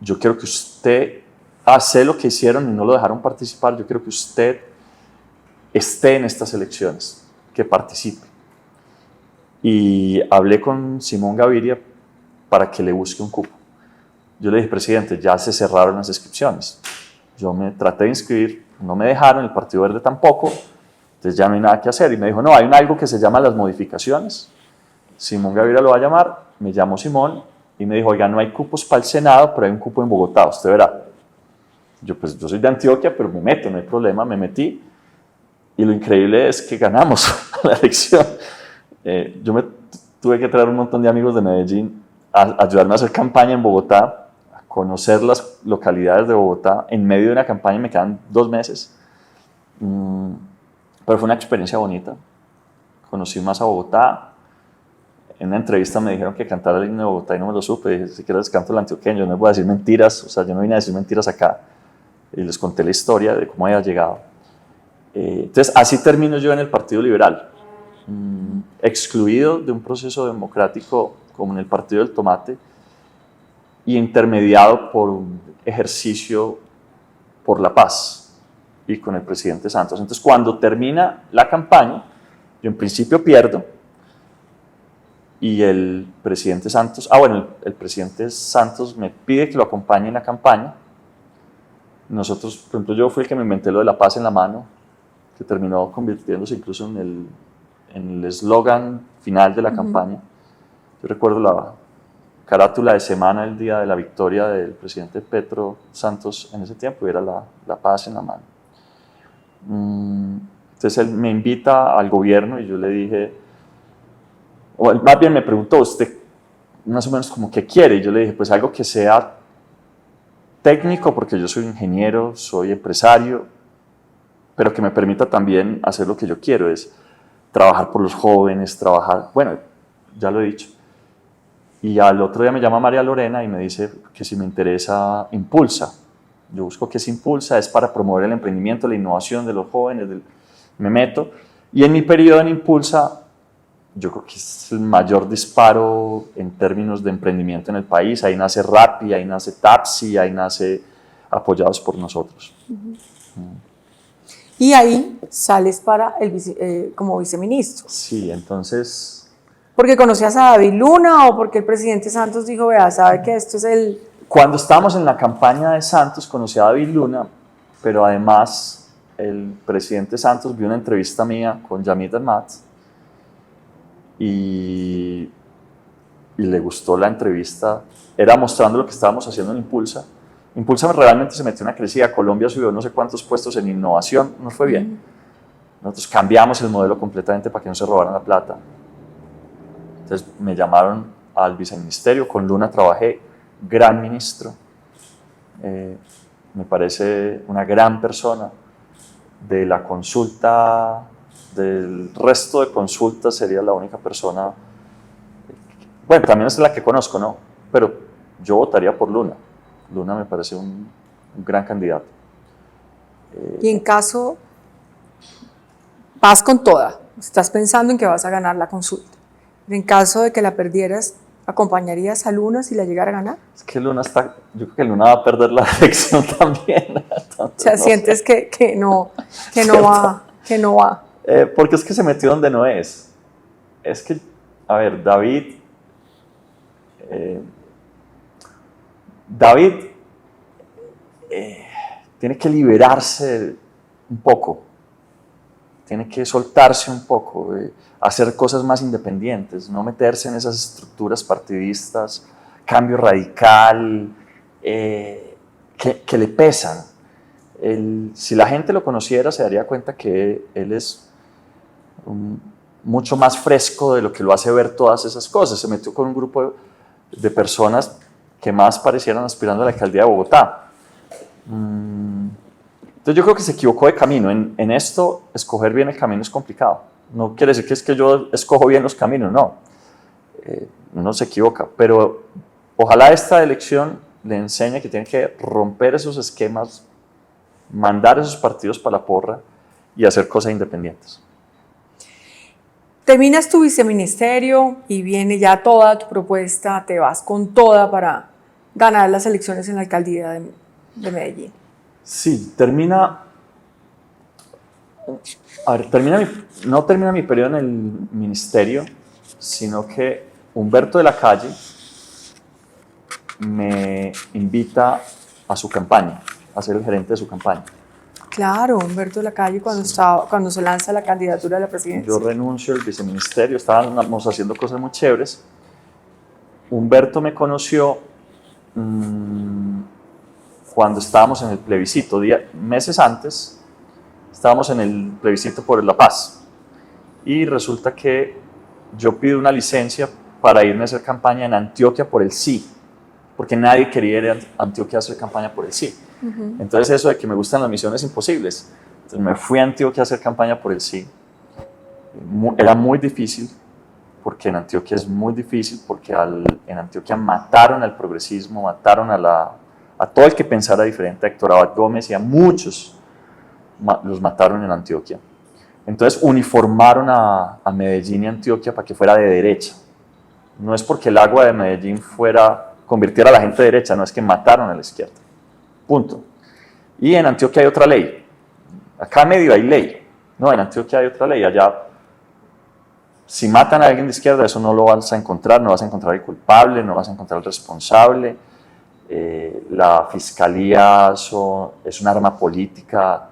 Yo quiero que usted hace lo que hicieron y no lo dejaron participar, yo quiero que usted esté en estas elecciones, que participe. Y hablé con Simón Gaviria para que le busque un cupo. Yo le dije, presidente, ya se cerraron las inscripciones. Yo me traté de inscribir, no me dejaron, el Partido Verde tampoco, entonces ya no hay nada que hacer. Y me dijo, no, hay algo que se llama las modificaciones. Simón Gaviria lo va a llamar, me llamó Simón y me dijo, oiga, no hay cupos para el Senado, pero hay un cupo en Bogotá, usted verá. Yo soy de Antioquia, pero me meto, no hay problema, me metí. Y lo increíble es que ganamos la elección. Yo me tuve que traer un montón de amigos de Medellín a ayudarme a hacer campaña en Bogotá, a conocer las localidades de Bogotá en medio de una campaña, me quedan 2 meses. Pero fue una experiencia bonita. Conocí más a Bogotá. En una entrevista me dijeron que cantara el himno de Bogotá y no me lo supe. Dije, si quieres canto el antioqueño, yo no les voy a decir mentiras, o sea, yo no vine a decir mentiras acá. Y les conté la historia de cómo había llegado. Entonces, así termino yo en el Partido Liberal, excluido de un proceso democrático como en el Partido del Tomate y intermediado por un ejercicio por la paz y con el presidente Santos. Entonces, cuando termina la campaña, yo en principio pierdo y el presidente Santos, el presidente Santos me pide que lo acompañe en la campaña. Nosotros, por ejemplo, yo fui el que me inventé lo de la paz en la mano, que terminó convirtiéndose incluso en el eslogan final de la campaña. Yo recuerdo la carátula de semana el día de la victoria del presidente Petro Santos en ese tiempo, y era la paz en la mano. Entonces él me invita al gobierno y yo le dije, o él más bien me preguntó, ¿usted más o menos como qué quiere? Y yo le dije, pues algo que sea técnico, porque yo soy ingeniero, soy empresario, pero que me permita también hacer lo que yo quiero, es trabajar por los jóvenes, bueno, ya lo he dicho. Y al otro día me llama María Lorena y me dice que si me interesa Impulsa. Yo busco qué es Impulsa, es para promover el emprendimiento, la innovación de los jóvenes, me meto. Y en mi periodo en Impulsa, yo creo que es el mayor disparo en términos de emprendimiento en el país. Ahí nace Rappi, ahí nace Tapsi, ahí nace Apoyados por Nosotros. Y ahí sales como viceministro. Sí, entonces... ¿Porque conocías a David Luna o porque el presidente Santos dijo, vea, sabe que esto es el...? Cuando estábamos en la campaña de Santos conocí a David Luna, pero además el presidente Santos vio una entrevista mía con Yamit Almat y le gustó la entrevista. Era mostrando lo que estábamos haciendo en Impulsa. Impulsa realmente se metió una crecida. Colombia subió no sé cuántos puestos en innovación, nos fue bien. Nosotros cambiamos el modelo completamente para que no se robaran la plata. Entonces me llamaron al viceministerio, con Luna trabajé, gran ministro, me parece una gran persona. De la consulta, del resto de consultas sería la única persona, bueno, también es la que conozco, ¿no? Pero yo votaría por Luna. Luna me parece un gran candidato. Y en caso, vas con toda, estás pensando en que vas a ganar la consulta. En caso de que la perdieras, ¿acompañarías a Luna si la llegara a ganar? Es que Luna está, yo creo que Luna va a perder la elección también. Entonces, O sea, no sientes sé. que no va. Porque es que se metió donde no es. Es que, a ver, David tiene que liberarse un poco, tiene que soltarse un poco, hacer cosas más independientes, no meterse en esas estructuras partidistas, cambio radical, que le pesan. Si la gente lo conociera se daría cuenta que él es mucho más fresco de lo que lo hace ver todas esas cosas. Se metió con un grupo de personas que más parecieran aspirando a la alcaldía de Bogotá. Entonces yo creo que se equivocó de camino. En esto, escoger bien el camino es complicado. No quiere decir que es que yo escojo bien los caminos, no. Uno se equivoca, pero ojalá esta elección le enseñe que tiene que romper esos esquemas, mandar esos partidos para la porra y hacer cosas independientes. Terminas tu viceministerio y viene ya toda tu propuesta, te vas con toda para ganar las elecciones en la alcaldía de Medellín. Sí, no termina mi periodo en el ministerio, sino que Humberto de la Calle me invita a su campaña, a ser el gerente de su campaña. Claro, Humberto de la Calle cuando se lanza la candidatura a la presidencia. Yo renuncio al viceministerio, estábamos haciendo cosas muy chéveres. Humberto me conoció cuando estábamos en el plebiscito, meses antes, estábamos en el plebiscito por la paz. Y resulta que yo pido una licencia para irme a hacer campaña en Antioquia por el sí, porque nadie quería ir a Antioquia a hacer campaña por el sí. Entonces eso de que me gustan las misiones imposibles. Entonces me fui a Antioquia a hacer campaña por el sí. Era muy difícil, porque en Antioquia es muy difícil, porque en Antioquia mataron al progresismo, mataron a todo el que pensara diferente, a Héctor Abad Gómez y a muchos los mataron en Antioquia. Entonces uniformaron a Medellín y Antioquia para que fuera de derecha. No es porque el agua de Medellín convirtiera a la gente de derecha, no, es que mataron a la izquierda. Punto. Y en Antioquia hay otra ley. Acá medio hay ley. No, en Antioquia hay otra ley. Allá, si matan a alguien de izquierda, eso no lo vas a encontrar, no vas a encontrar el culpable, no vas a encontrar el responsable. La fiscalía es un arma política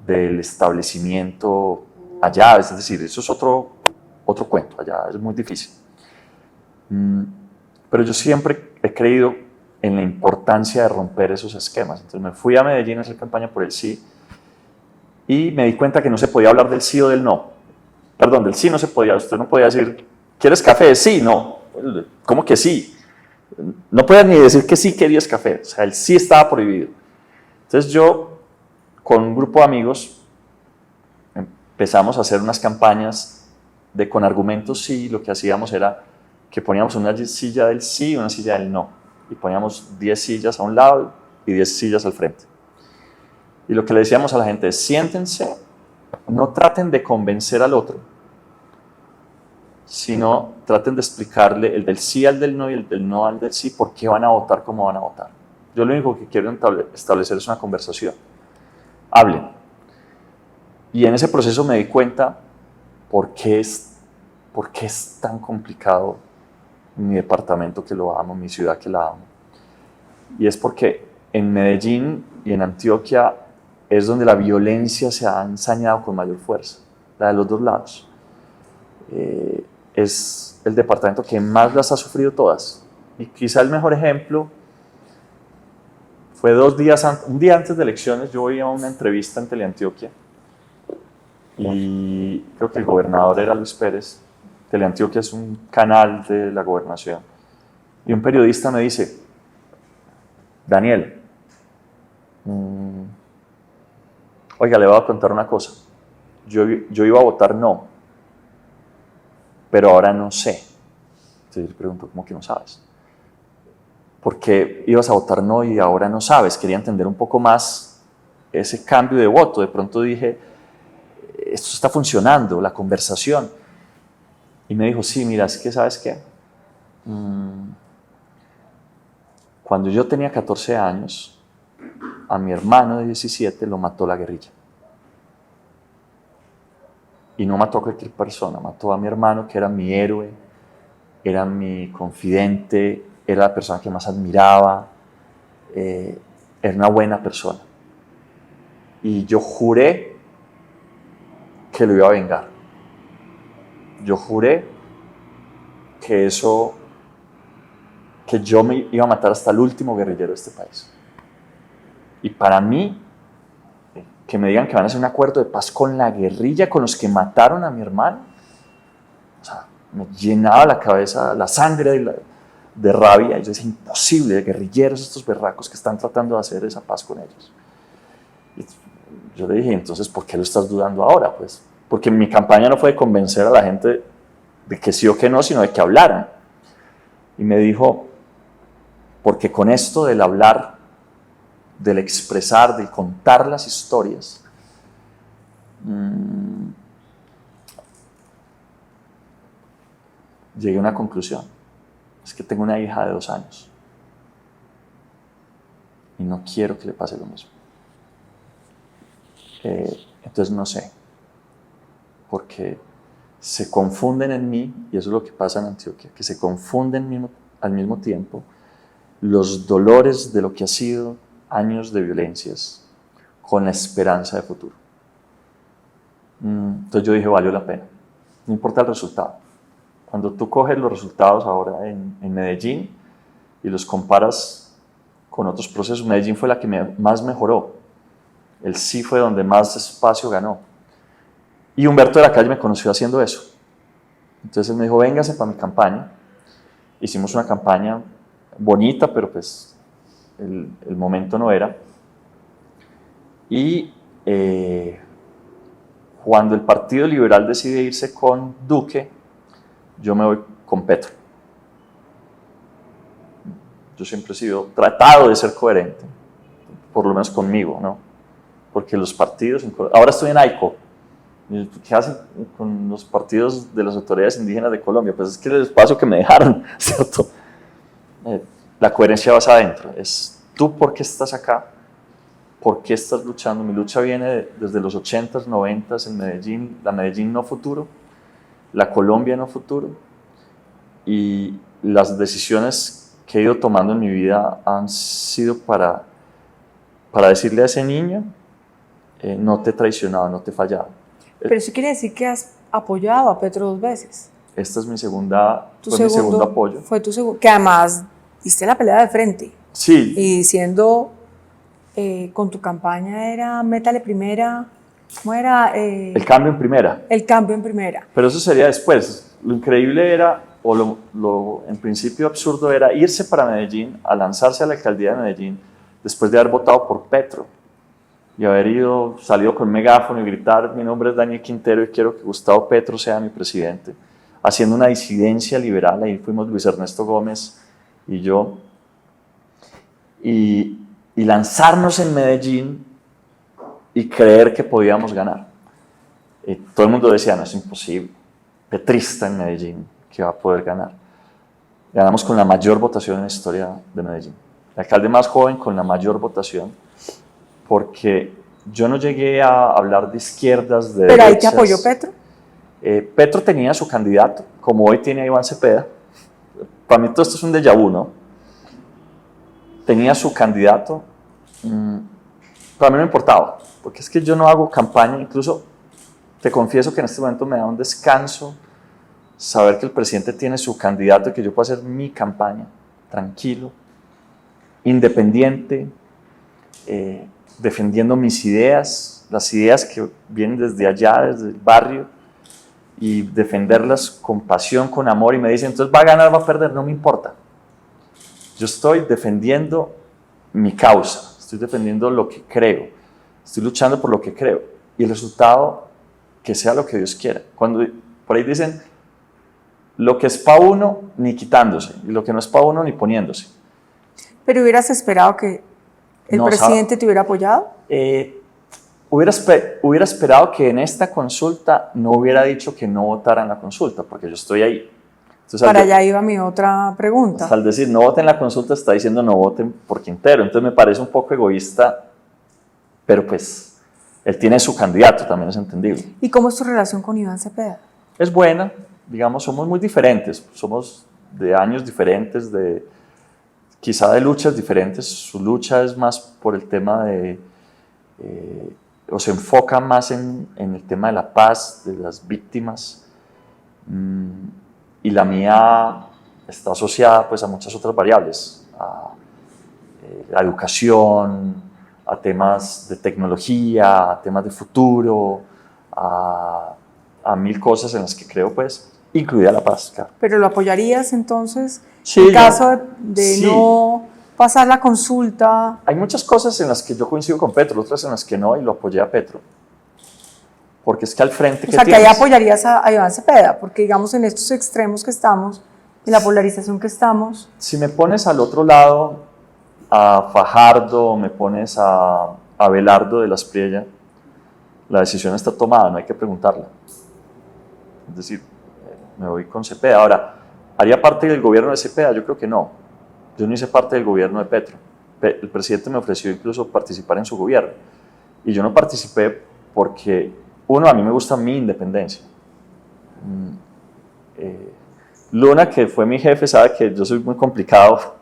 del establecimiento allá, es decir, eso es otro cuento, allá es muy difícil. Pero yo siempre he creído en la importancia de romper esos esquemas. Entonces me fui a Medellín a hacer campaña por el sí y me di cuenta que no se podía hablar del sí o del no. Perdón, del sí no se podía, usted no podía decir, ¿quieres café? Sí, no. ¿Cómo que sí? No podía ni decir que sí querías café, o sea, el sí estaba prohibido. Entonces yo, con un grupo de amigos, empezamos a hacer unas campañas con argumentos sí, lo que hacíamos era que poníamos una silla del sí y una silla del no, y poníamos 10 sillas a un lado y 10 sillas al frente. Y lo que le decíamos a la gente es, siéntense, no traten de convencer al otro, sino traten de explicarle el del sí al del no y el del no al del sí, por qué van a votar como van a votar. Yo lo único que quiero establecer es una conversación. Hablen. Y en ese proceso me di cuenta por qué es tan complicado mi departamento que lo amo, mi ciudad que la amo. Y es porque en Medellín y en Antioquia es donde la violencia se ha ensañado con mayor fuerza, la de los dos lados. es el departamento que más las ha sufrido todas. Y quizá el mejor ejemplo fue un día antes de elecciones. Yo voy a una entrevista en Teleantioquia y creo que el gobernador era Luis Pérez. Teleantioquia es un canal de la gobernación. Y un periodista me dice: Daniel, oiga, le voy a contar una cosa. Yo iba a votar no, pero ahora no sé. Entonces le pregunto: ¿cómo que no sabes? ¿Por qué ibas a votar no y ahora no sabes? Quería entender un poco más ese cambio de voto. De pronto dije: esto está funcionando, la conversación. Y me dijo: sí, mira, es que ¿sabes qué? Cuando yo tenía 14 años, a mi hermano de 17 lo mató la guerrilla. Y no mató a cualquier persona, mató a mi hermano, que era mi héroe, era mi confidente, era la persona que más admiraba, era una buena persona. Y yo juré que lo iba a vengar. Yo juré que yo me iba a matar hasta el último guerrillero de este país. Y para mí, que me digan que van a hacer un acuerdo de paz con la guerrilla, con los que mataron a mi hermano, o sea, me llenaba la cabeza, la sangre de rabia. Y yo decía: imposible, de guerrilleros, estos berracos que están tratando de hacer esa paz con ellos. Y yo le dije: entonces, ¿por qué lo estás dudando ahora? Pues, porque mi campaña no fue de convencer a la gente de que sí o que no, sino de que hablaran. Y me dijo: porque con esto del hablar, del expresar, del contar las historias, llegué a una conclusión. Es que tengo una hija de 2 años y no quiero que le pase lo mismo. Entonces no sé, porque se confunden en mí, y eso es lo que pasa en Antioquia, que se confunden al mismo tiempo los dolores de lo que ha sido años de violencias con la esperanza de futuro. Entonces yo dije: valió la pena, no importa el resultado. Cuando tú coges los resultados ahora en Medellín y los comparas con otros procesos, Medellín fue la que más mejoró, el sí fue donde más espacio ganó. Y Humberto de la Calle me conoció haciendo eso. Entonces él me dijo: véngase para mi campaña. Hicimos una campaña bonita, pero pues el momento no era. Y cuando el Partido Liberal decide irse con Duque, yo me voy con Petro. Yo siempre he tratado de ser coherente, por lo menos conmigo, ¿no? Porque los partidos, ahora estoy en AICO. ¿Qué hacen con los partidos de las autoridades indígenas de Colombia? Pues es que es el espacio que me dejaron, ¿cierto? La coherencia va adentro. Es tú por qué estás acá, por qué estás luchando. Mi lucha viene desde los 80s, 90s en Medellín, la Medellín no futuro, la Colombia no futuro, y las decisiones que he ido tomando en mi vida han sido para decirle a ese niño: no te he traicionado, no te he fallado. Pero eso quiere decir que has apoyado a Petro 2 veces. Esta es mi segundo apoyo. Fue tu segundo, que además diste la pelea de frente. Sí. Y diciendo, con tu campaña era métale primera, ¿cómo era? El cambio en primera. El cambio en primera. Pero eso sería después. Lo increíble era, o lo en principio absurdo era, irse para Medellín, a lanzarse a la alcaldía de Medellín, después de haber votado por Petro. Y haber salido con megáfono y gritar: mi nombre es Daniel Quintero y quiero que Gustavo Petro sea mi presidente. Haciendo una disidencia liberal, ahí fuimos Luis Ernesto Gómez y yo. Y lanzarnos en Medellín y creer que podíamos ganar. Y todo el mundo decía: no, es imposible. Petrista en Medellín, que va a poder ganar. Ganamos con la mayor votación en la historia de Medellín. El alcalde más joven con la mayor votación. Porque yo no llegué a hablar de izquierdas, de ¿Pero derechas. ahí te apoyó Petro? Petro tenía su candidato, como hoy tiene a Iván Cepeda. Para mí todo esto es un déjà vu, ¿no? Tenía su candidato, pero a mí no me importaba, porque es que yo no hago campaña. Incluso te confieso que en este momento me da un descanso saber que el presidente tiene su candidato y que yo puedo hacer mi campaña tranquilo, independiente, defendiendo mis ideas, las ideas que vienen desde allá, desde el barrio, y defenderlas con pasión, con amor, y me dicen, entonces va a ganar, va a perder, no me importa. Yo estoy defendiendo mi causa, estoy defendiendo lo que creo, estoy luchando por lo que creo, y el resultado, que sea lo que Dios quiera. Cuando por ahí dicen, lo que es para uno, ni quitándose, y lo que no es para uno, ni poniéndose. ¿Pero hubieras esperado que el No, presidente te hubiera apoyado? Hubiera esperado que en esta consulta no hubiera dicho que no votara en la consulta, porque yo estoy ahí. Entonces, Para allá iba mi otra pregunta. Al decir no voten en la consulta, está diciendo no voten por Quintero. Entonces me parece un poco egoísta, pero pues él tiene su candidato, también es entendible. ¿Y cómo es tu relación con Iván Cepeda? Es buena, digamos, somos muy diferentes, somos de años diferentes, quizá de luchas diferentes. Su lucha es más por el tema o se enfoca más en el tema de la paz, de las víctimas, y la mía está asociada pues a muchas otras variables, a la educación, a temas de tecnología, a temas de futuro, a mil cosas en las que creo, pues, incluida la paz, claro. ¿Pero lo apoyarías entonces Sí, en caso de sí. no pasar la consulta? Hay muchas cosas en las que yo coincido con Petro, otras en las que no, y lo apoyé a Petro. Porque es que al frente O sea, que ahí apoyarías a Iván Cepeda, porque digamos en estos extremos que estamos, en la polarización que estamos. Si me pones al otro lado a Fajardo, me pones a Abelardo de la Espriella, la decisión está tomada, no hay que preguntarla. Es decir, me voy con Cepeda. Ahora, ¿haría parte del gobierno de Cepeda? Yo creo que no. Yo no hice parte del gobierno de Petro. El presidente me ofreció incluso participar en su gobierno. Y yo no participé porque, uno, a mí me gusta mi independencia. Luna, que fue mi jefe, sabe que yo soy muy complicado.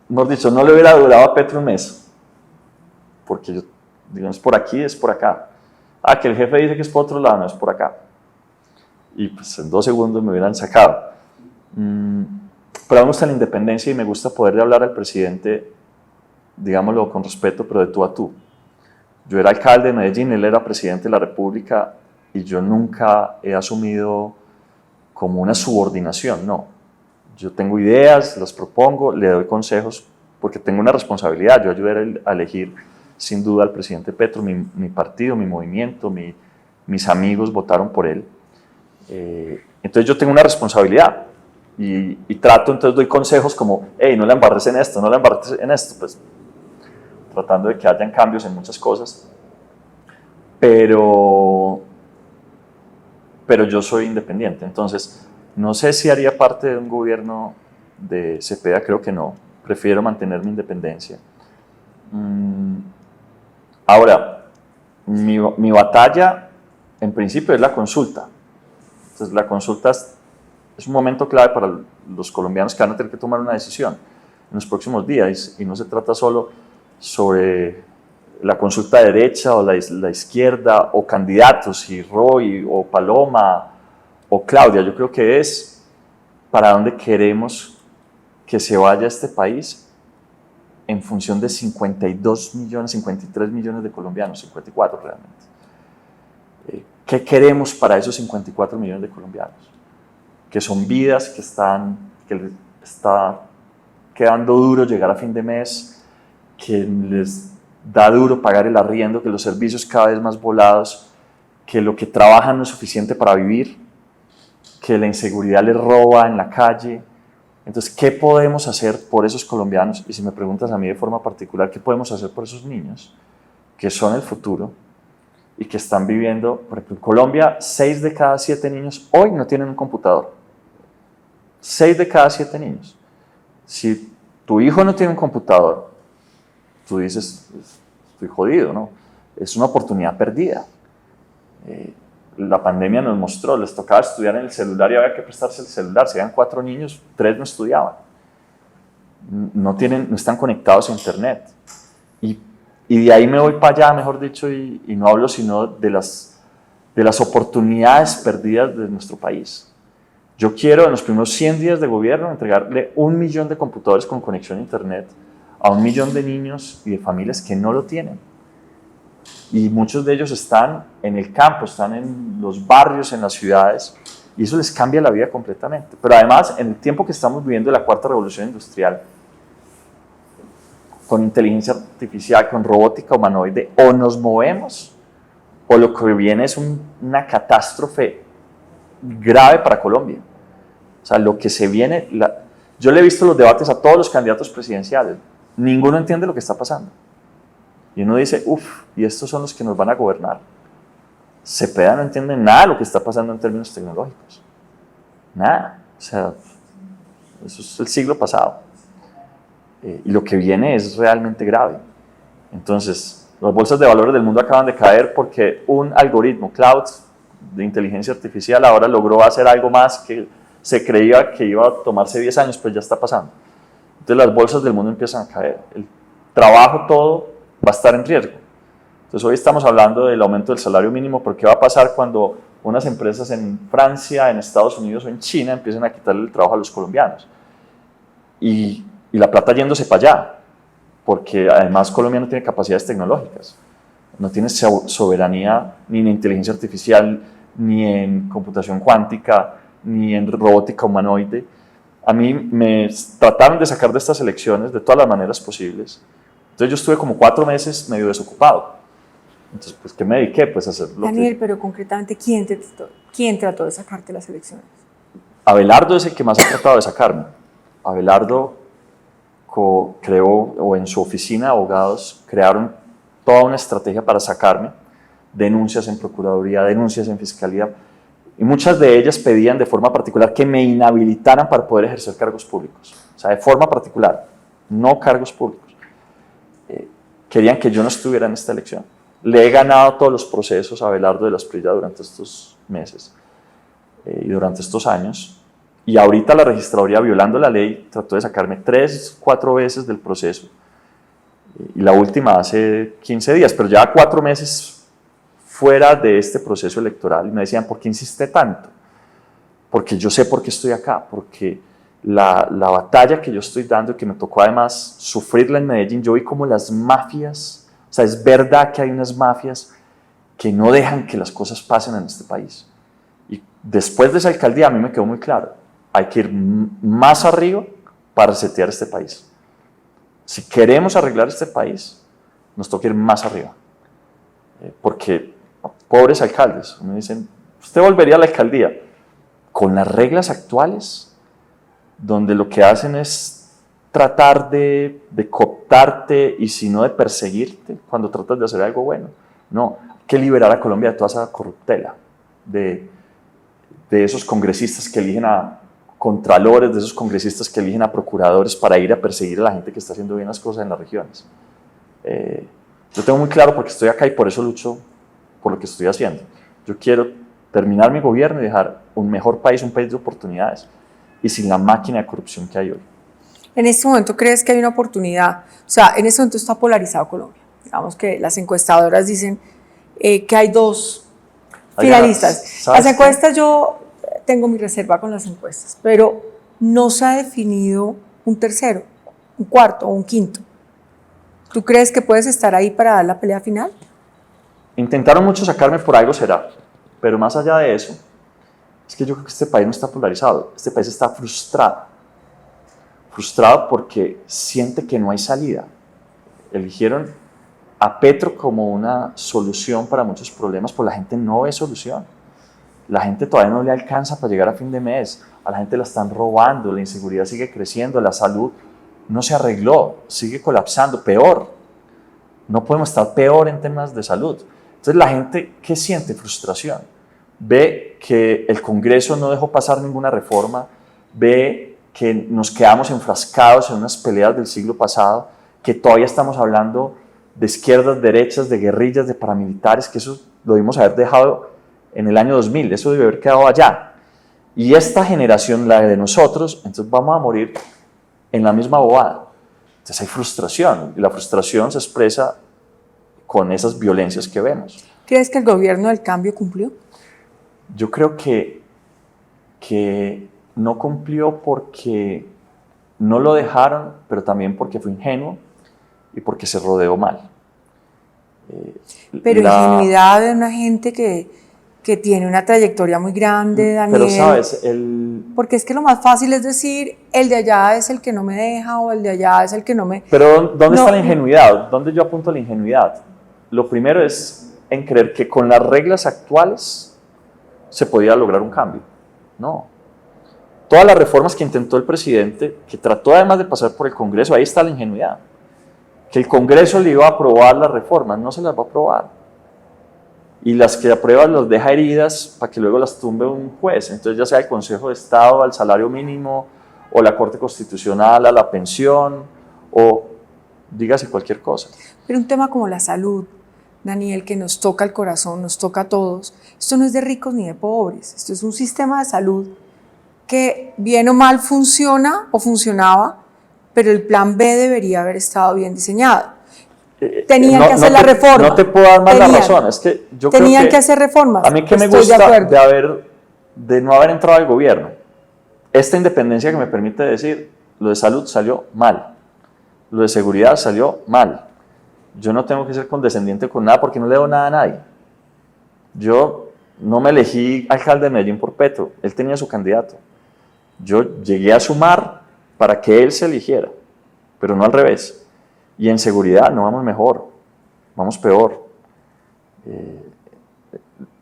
Mejor dicho, no le hubiera durado a Petro un mes. Porque yo, digamos, por aquí es por acá. Ah, que el jefe dice que es por otro lado, no es por acá. Y pues en 2 segundos me hubieran sacado. Pero a mí me gusta la independencia y me gusta poderle hablar al presidente, digámoslo con respeto, pero de tú a tú. Yo era alcalde de Medellín, él era presidente de la República y yo nunca he asumido como una subordinación, no. Yo tengo ideas, las propongo, le doy consejos porque tengo una responsabilidad. Yo ayudé a elegir sin duda al presidente Petro, mi partido, mi movimiento, mis amigos votaron por él. Entonces yo tengo una responsabilidad y trato, entonces doy consejos como, hey, no la embarres en esto, no la embarres en esto, pues tratando de que hayan cambios en muchas cosas, pero yo soy independiente, entonces no sé si haría parte de un gobierno de Cepeda, creo que no, prefiero mantener mi independencia. Ahora, mi batalla en principio es la consulta. Entonces la consulta es un momento clave para los colombianos que van a tener que tomar una decisión en los próximos días y no se trata solo sobre la consulta derecha o la izquierda o candidatos, si Roy o Paloma o Claudia. Yo creo que es para dónde queremos que se vaya este país en función de 52 millones, 53 millones de colombianos, 54 realmente. ¿Qué queremos para esos 54 millones de colombianos? Que son vidas que les está quedando duro llegar a fin de mes, que les da duro pagar el arriendo, que los servicios cada vez más volados, que lo que trabajan no es suficiente para vivir, que la inseguridad les roba en la calle. Entonces, ¿qué podemos hacer por esos colombianos? Y si me preguntas a mí de forma particular, ¿qué podemos hacer por esos niños que son el futuro y que están viviendo? Por ejemplo, en Colombia, 6 de cada 7 niños hoy no tienen un computador. 6 de cada 7 niños. Si tu hijo no tiene un computador, tú dices, estoy jodido, ¿no? Es una oportunidad perdida. La pandemia nos mostró, les tocaba estudiar en el celular y había que prestarse el celular. Si eran 4 niños, 3 no estudiaban. No están conectados a internet. Y de ahí me voy para allá, mejor dicho, y no hablo sino de las de las oportunidades perdidas de nuestro país. Yo quiero en los primeros 100 días de gobierno entregarle 1 millón de computadores con conexión a internet a 1 millón de niños y de familias que no lo tienen. Y muchos de ellos están en el campo, están en los barrios, en las ciudades, y eso les cambia la vida completamente. Pero además, en el tiempo que estamos viviendo de la cuarta revolución industrial, con inteligencia artificial, con robótica humanoide, o nos movemos, o lo que viene es una catástrofe grave para Colombia. O sea, lo que se viene... Yo le he visto los debates a todos los candidatos presidenciales. Ninguno entiende lo que está pasando. Y uno dice, uff, y estos son los que nos van a gobernar. Cepeda no entiende nada de lo que está pasando en términos tecnológicos. Nada. O sea, eso es el siglo pasado. Y lo que viene es realmente grave. Entonces, las bolsas de valores del mundo acaban de caer porque un algoritmo, cloud, de inteligencia artificial, ahora logró hacer algo más que se creía que iba a tomarse 10 años, pues ya está pasando. Entonces las bolsas del mundo empiezan a caer. El trabajo todo va a estar en riesgo. Entonces hoy estamos hablando del aumento del salario mínimo, pero ¿qué va a pasar cuando unas empresas en Francia, en Estados Unidos o en China empiecen a quitarle el trabajo a los colombianos? Y la plata yéndose para allá, porque además Colombia no tiene capacidades tecnológicas, no tiene soberanía ni en inteligencia artificial, ni en computación cuántica, ni en robótica humanoide. A mí me trataron de sacar de estas elecciones de todas las maneras posibles. Entonces yo estuve como 4 meses medio desocupado. Entonces, pues, ¿qué me dediqué? Pues a hacer lo Daniel, pero concretamente, ¿quién trató de sacarte las elecciones? Abelardo es el que más ha tratado de sacarme. Abelardo creó, o en su oficina de abogados, crearon toda una estrategia para sacarme, denuncias en Procuraduría, denuncias en Fiscalía, y muchas de ellas pedían de forma particular que me inhabilitaran para poder ejercer cargos públicos. O sea, de forma particular, no cargos públicos. Querían que yo no estuviera en esta elección. Le he ganado todos los procesos a Abelardo de la Espriella durante estos meses y durante estos años. Y ahorita la registraduría, violando la ley, trató de sacarme 3, 4 veces del proceso. Y la última hace 15 días, pero ya 4 meses fuera de este proceso electoral. Y me decían, ¿por qué insiste tanto? Porque yo sé por qué estoy acá, porque la batalla que yo estoy dando y que me tocó además sufrirla en Medellín, yo vi como las mafias, o sea, es verdad que hay unas mafias que no dejan que las cosas pasen en este país. Y después de esa alcaldía a mí me quedó muy claro, hay que ir más arriba para resetear este país. Si queremos arreglar este país, nos toca ir más arriba. Porque, pobres alcaldes, me dicen, usted volvería a la alcaldía. Con las reglas actuales, donde lo que hacen es tratar de cooptarte y si no de perseguirte cuando tratas de hacer algo bueno. No, hay que liberar a Colombia de toda esa corruptela, de esos congresistas que eligen a contralores, de esos congresistas que eligen a procuradores para ir a perseguir a la gente que está haciendo bien las cosas en las regiones. Yo tengo muy claro porque estoy acá y por eso lucho por lo que estoy haciendo. Yo quiero terminar mi gobierno y dejar un mejor país, un país de oportunidades y sin la máquina de corrupción que hay hoy. ¿En este momento crees que hay una oportunidad? O sea, en este momento está polarizado Colombia. Digamos que las encuestadoras dicen que hay 2 finalistas. Las encuestas, yo tengo mi reserva con las encuestas, pero no se ha definido un tercero, un cuarto o un quinto. ¿Tú crees que puedes estar ahí para dar la pelea final? Intentaron mucho sacarme, por algo será, pero más allá de eso, es que yo creo que este país no está polarizado, este país está frustrado porque siente que no hay salida. Eligieron a Petro como una solución para muchos problemas, pero la gente no ve solución. La gente todavía no le alcanza para llegar a fin de mes, a la gente la están robando, la inseguridad sigue creciendo, la salud no se arregló, sigue colapsando, peor. No podemos estar peor en temas de salud. Entonces la gente, ¿qué siente? Frustración. Ve que el Congreso no dejó pasar ninguna reforma, ve que nos quedamos enfrascados en unas peleas del siglo pasado, que todavía estamos hablando de izquierdas, derechas, de guerrillas, de paramilitares, que eso lo debimos haber dejado en el año 2000, eso debe haber quedado allá. Y esta generación, la de nosotros, entonces vamos a morir en la misma bobada. Entonces hay frustración, y la frustración se expresa con esas violencias que vemos. ¿Crees que el gobierno del cambio cumplió? Yo creo que no cumplió porque no lo dejaron, pero también porque fue ingenuo y porque se rodeó mal. Pero ingenuidad de una gente que tiene una trayectoria muy grande, Daniel. Pero sabes, Porque es que lo más fácil es decir, el de allá es el que no me deja o el de allá es el que no me... Pero ¿dónde No. está la ingenuidad? ¿Dónde yo apunto la ingenuidad? Lo primero es en creer que con las reglas actuales se podía lograr un cambio. No. Todas las reformas que intentó el presidente, que trató además de pasar por el Congreso, ahí está la ingenuidad. Que el Congreso le iba a aprobar las reformas, no se las va a aprobar. Y las que aprueba las deja heridas para que luego las tumbe un juez. Entonces ya sea el Consejo de Estado al salario mínimo, o la Corte Constitucional a la pensión, o dígase cualquier cosa. Pero un tema como la salud, Daniel, que nos toca el corazón, nos toca a todos, esto no es de ricos ni de pobres, esto es un sistema de salud que bien o mal funciona o funcionaba, pero el plan B debería haber estado bien diseñado. Tenían que hacer la reforma. No te puedo dar más la razón, es que yo creo Tenían que hacer reformas. A mí que me Estoy de gusta acuerdo. de no haber entrado al gobierno, esta independencia que me permite decir, lo de salud salió mal, lo de seguridad salió mal. Yo no tengo que ser condescendiente con nada porque no le debo nada a nadie. Yo no me elegí alcalde de Medellín por Petro, él tenía su candidato. Yo llegué a sumar para que él se eligiera, pero no al revés. Y en seguridad no vamos mejor, vamos peor.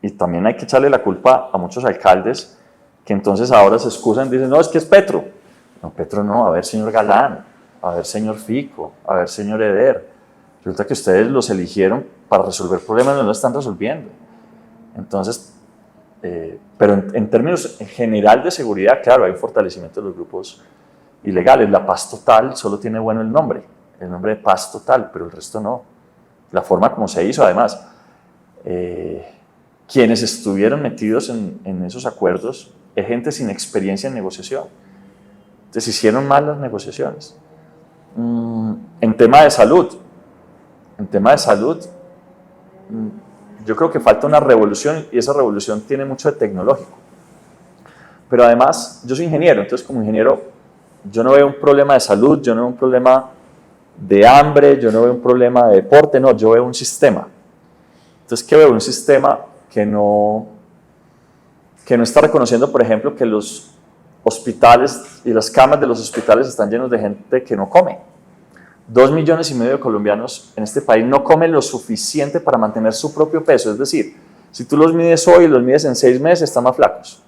Y también hay que echarle la culpa a muchos alcaldes que entonces ahora se excusan y dicen, no, es que es Petro. No, Petro no, a ver señor Galán, a ver señor Fico, a ver señor Eder. Resulta que ustedes los eligieron para resolver problemas que no están resolviendo. Entonces, pero en términos en general de seguridad, claro, hay un fortalecimiento de los grupos ilegales. La Paz Total solo tiene bueno el nombre de Paz Total, pero el resto no. La forma como se hizo, además, quienes estuvieron metidos en esos acuerdos es gente sin experiencia en negociación. Entonces hicieron mal las negociaciones. En tema de salud, yo creo que falta una revolución y esa revolución tiene mucho de tecnológico. Pero además, yo soy ingeniero, entonces como ingeniero yo no veo un problema de salud, yo no veo un problema de hambre, yo no veo un problema de deporte, no, yo veo un sistema. Entonces, ¿qué veo? Un sistema que no está reconociendo, por ejemplo, que los hospitales y las camas de los hospitales están llenos de gente que no come. 2,5 millones de colombianos en este país no comen lo suficiente para mantener su propio peso. Es decir, si tú los mides hoy y los mides en 6 meses, están más flacos.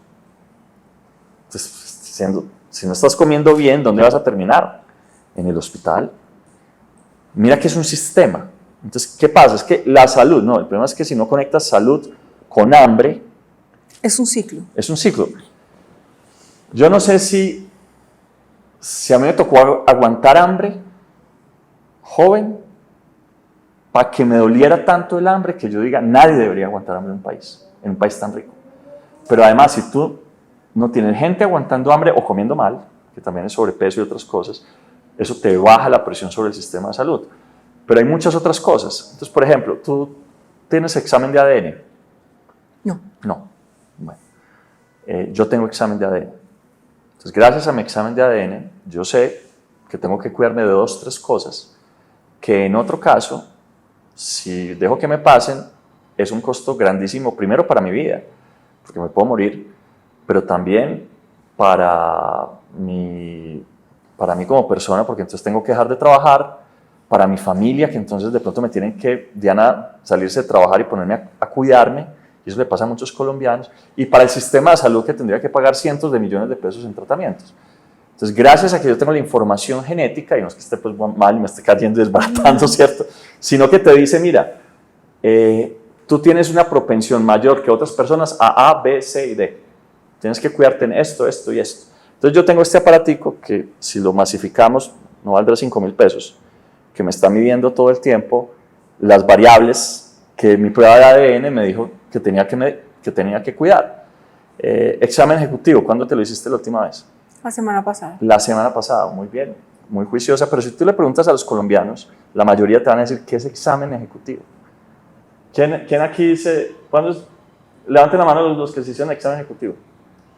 Entonces, si no estás comiendo bien, ¿dónde vas a terminar? En el hospital. Mira que es un sistema. Entonces, ¿qué pasa? Es que la salud, no, el problema es que si no conectas salud con hambre, es un ciclo. Es un ciclo. Yo no sé si a mí me tocó aguantar hambre joven para que me doliera tanto el hambre que yo diga, nadie debería aguantar hambre en un país tan rico. Pero además, si tú no tienes gente aguantando hambre o comiendo mal, que también es sobrepeso y otras cosas, eso te baja la presión sobre el sistema de salud. Pero hay muchas otras cosas. Entonces, por ejemplo, tú tienes examen de ADN. No. Bueno, yo tengo examen de ADN. Entonces, gracias a mi examen de ADN, yo sé que tengo que cuidarme de 2, 3 cosas que en otro caso, si dejo que me pasen, es un costo grandísimo, primero para mi vida, porque me puedo morir, pero también para mí como persona, porque entonces tengo que dejar de trabajar, para mi familia, que entonces de pronto me tienen que, Diana, salirse de trabajar y ponerme a cuidarme, y eso le pasa a muchos colombianos, y para el sistema de salud que tendría que pagar cientos de millones de pesos en tratamientos. Entonces, gracias a que yo tengo la información genética, y no es que esté pues mal y me esté cayendo y desbaratando, ¿cierto? Sino que te dice, mira, tú tienes una propensión mayor que otras personas a B, C y D. Tienes que cuidarte en esto, esto y esto. Entonces, yo tengo este aparatico que si lo masificamos no valdrá 5.000 pesos, que me está midiendo todo el tiempo las variables que mi prueba de ADN me dijo que tenía que cuidar. Examen ejecutivo, ¿cuándo te lo hiciste la última vez? La semana pasada. La semana pasada, muy bien, muy juiciosa, pero si tú le preguntas a los colombianos, la mayoría te van a decir, ¿qué es examen ejecutivo? ¿Quién aquí dice, cuándo es Levanten la mano los que se hicieron examen ejecutivo.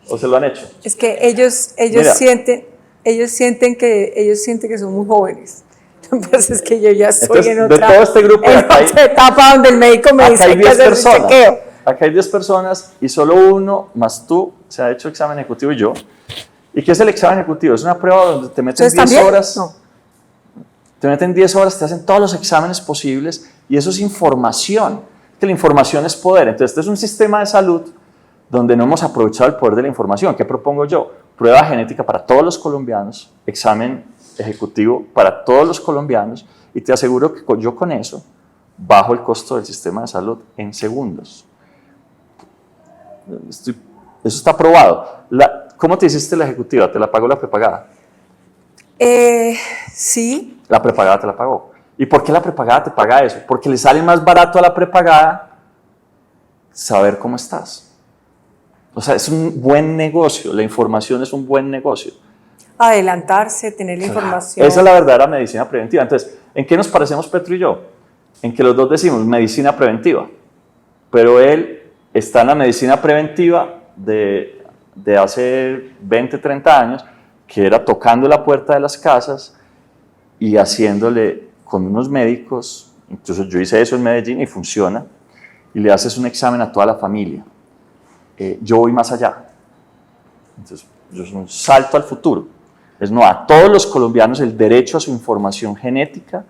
¿O se lo han hecho? Es que ellos Mira. sienten que son muy jóvenes. Pues es que yo ya estoy Entonces, en de otra, todo este grupo, en acá hay- otra etapa donde el médico me Acá dice hay que 10 hacer un chequeo. personas. Acá hay 10 personas y solo uno más tú se ha hecho examen ejecutivo y yo. ¿Y qué es el examen ejecutivo? Es una prueba donde te meten ¿Ustedes 10 también? horas. No. Te meten 10 horas, te hacen todos los exámenes posibles y eso es información. Que la información es poder. Entonces, este es un sistema de salud donde no hemos aprovechado el poder de la información. ¿Qué propongo yo? Prueba genética para todos los colombianos, examen ejecutivo para todos los colombianos y te aseguro que yo con eso bajo el costo del sistema de salud en segundos. Eso está probado. ¿Cómo te hiciste la ejecutiva? ¿Te la pagó la prepagada? Sí, La prepagada te la pagó. ¿Y por qué la prepagada te paga eso? Porque le sale más barato a la prepagada saber cómo estás. O sea, es un buen negocio. La información es un buen negocio. adelantarse, tener la información. Esa es la verdadera medicina preventiva. Entonces, ¿en qué nos parecemos Petro y yo? En que los dos decimos medicina preventiva. Pero él está en la medicina preventiva de hace 20, 30 años, que era tocando la puerta de las casas y haciéndole con unos médicos, incluso yo hice eso en Medellín y funciona, y le haces un examen a toda la familia. Yo voy más allá. Entonces, yo soy un salto al futuro. Es no a todos los colombianos el derecho a su información genética,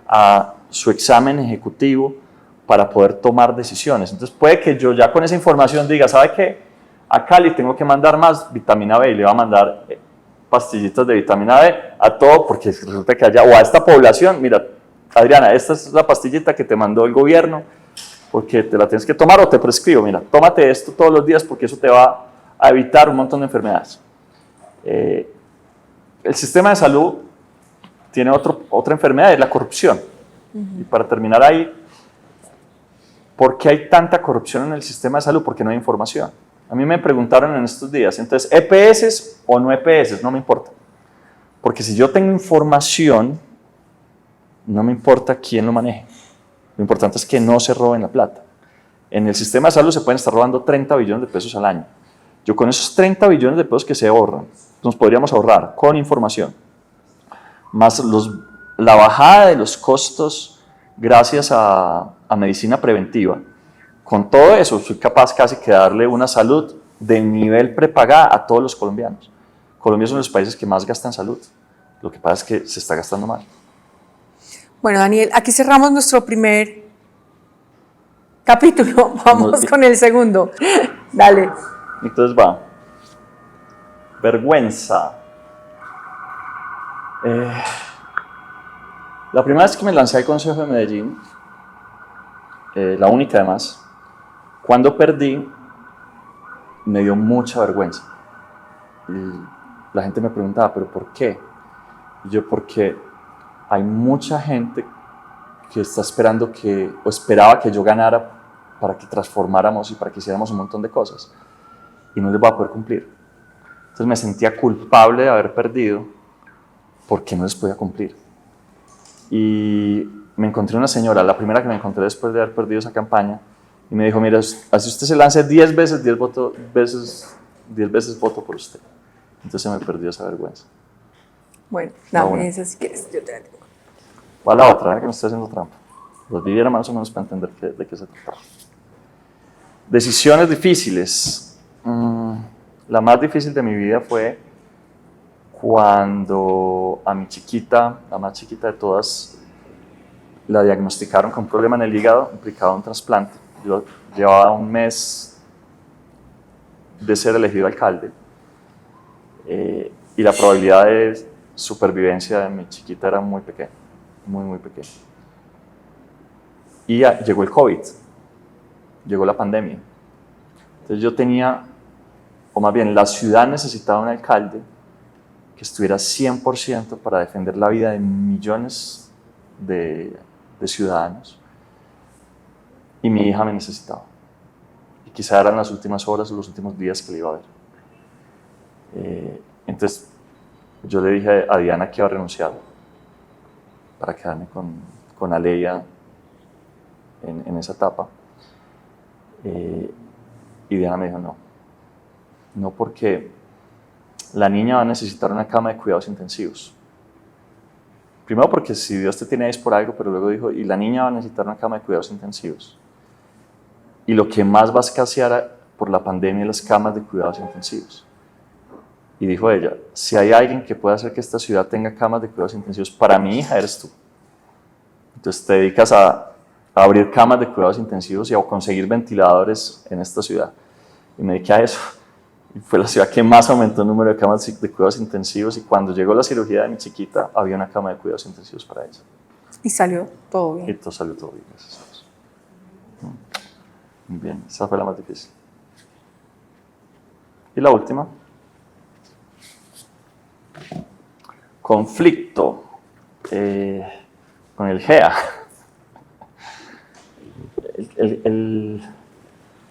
a su examen ejecutivo para poder tomar decisiones. Entonces puede que yo ya con esa información diga, ¿sabe qué? A Cali tengo que mandar más vitamina B y le va a mandar pastillitas de vitamina B a todo, porque resulta que allá, o a esta población, mira, Adriana, esta es la pastillita que te mandó el gobierno, porque te la tienes que tomar o te prescribo, mira, tómate esto todos los días porque eso te va a evitar un montón de enfermedades. El sistema de salud tiene otra enfermedad, es la corrupción. Y para terminar ahí, ¿por qué hay tanta corrupción en el sistema de salud? Porque no hay información. A mí me preguntaron en estos días, entonces, ¿EPS o no EPS? No me importa. Porque si yo tengo información, no me importa quién lo maneje. Lo importante es que no se roben la plata. En el sistema de salud se pueden estar robando 30 billones de pesos al año. Yo con esos 30 billones de pesos que se ahorran, nos podríamos ahorrar con información, más la bajada de los costos gracias a medicina preventiva. Con todo eso, soy capaz casi que darle una salud de nivel prepagada a todos los colombianos. Colombia es uno de los países que más gasta en salud. Lo que pasa es que se está gastando mal. Bueno, Daniel, aquí cerramos nuestro primer capítulo. Vamos con el segundo. Dale. Entonces va. Vergüenza. La primera vez que me lancé al Consejo de Medellín, la única además, cuando perdí, me dio mucha vergüenza. Y la gente me preguntaba, ¿pero por qué? Y yo, porque hay mucha gente que está esperando o esperaba que yo ganara para que transformáramos y para que hiciéramos un montón de cosas. Y no les voy a poder cumplir. Entonces me sentía culpable de haber perdido porque no les podía cumplir. Y me encontré una señora, la primera que me encontré después de haber perdido esa campaña, y me dijo, mira, así usted se lance 10 veces, 10 veces voto por usted. Entonces me perdió esa vergüenza. Bueno, Va dame una. esa si quieres. Yo te la tengo. Va la otra, que me estoy haciendo trampa. Los viviera más o menos para entender de qué se trata. Decisiones difíciles. La más difícil de mi vida fue cuando a mi chiquita, la más chiquita de todas, la diagnosticaron con un problema en el hígado, implicado un trasplante. Yo llevaba un mes de ser elegido alcalde y la probabilidad de supervivencia de mi chiquita era muy pequeña, muy pequeña. Y llegó el COVID, llegó la pandemia. Entonces yo tenía, o más bien la ciudad necesitaba un alcalde que estuviera 100% para defender la vida de millones de ciudadanos. Y mi hija me necesitaba. Y quizá eran las últimas horas o los últimos días que le iba a ver. Entonces yo le dije a Diana que iba a renunciar para quedarme con Aleya en esa etapa. Y Diana me dijo, no, no, porque la niña va a necesitar una cama de cuidados intensivos. Primero porque si Dios te tiene ahí es por algo, pero luego dijo, y la niña va a necesitar una cama de cuidados intensivos. Y lo que más va a escasear por la pandemia es las camas de cuidados intensivos. Y dijo ella, si hay alguien que pueda hacer que esta ciudad tenga camas de cuidados intensivos, para mi hija eres tú. Entonces te dedicas a abrir camas de cuidados intensivos y a conseguir ventiladores en esta ciudad. Y me dediqué a eso. Y fue la ciudad que más aumentó el número de camas de cuidados intensivos, y cuando llegó la cirugía de mi chiquita, había una cama de cuidados intensivos para ella. Y salió todo Y bien. todo salió todo bien, gracias a Dios. Muy bien, esa fue la más difícil. Y la última. Conflicto con el GEA.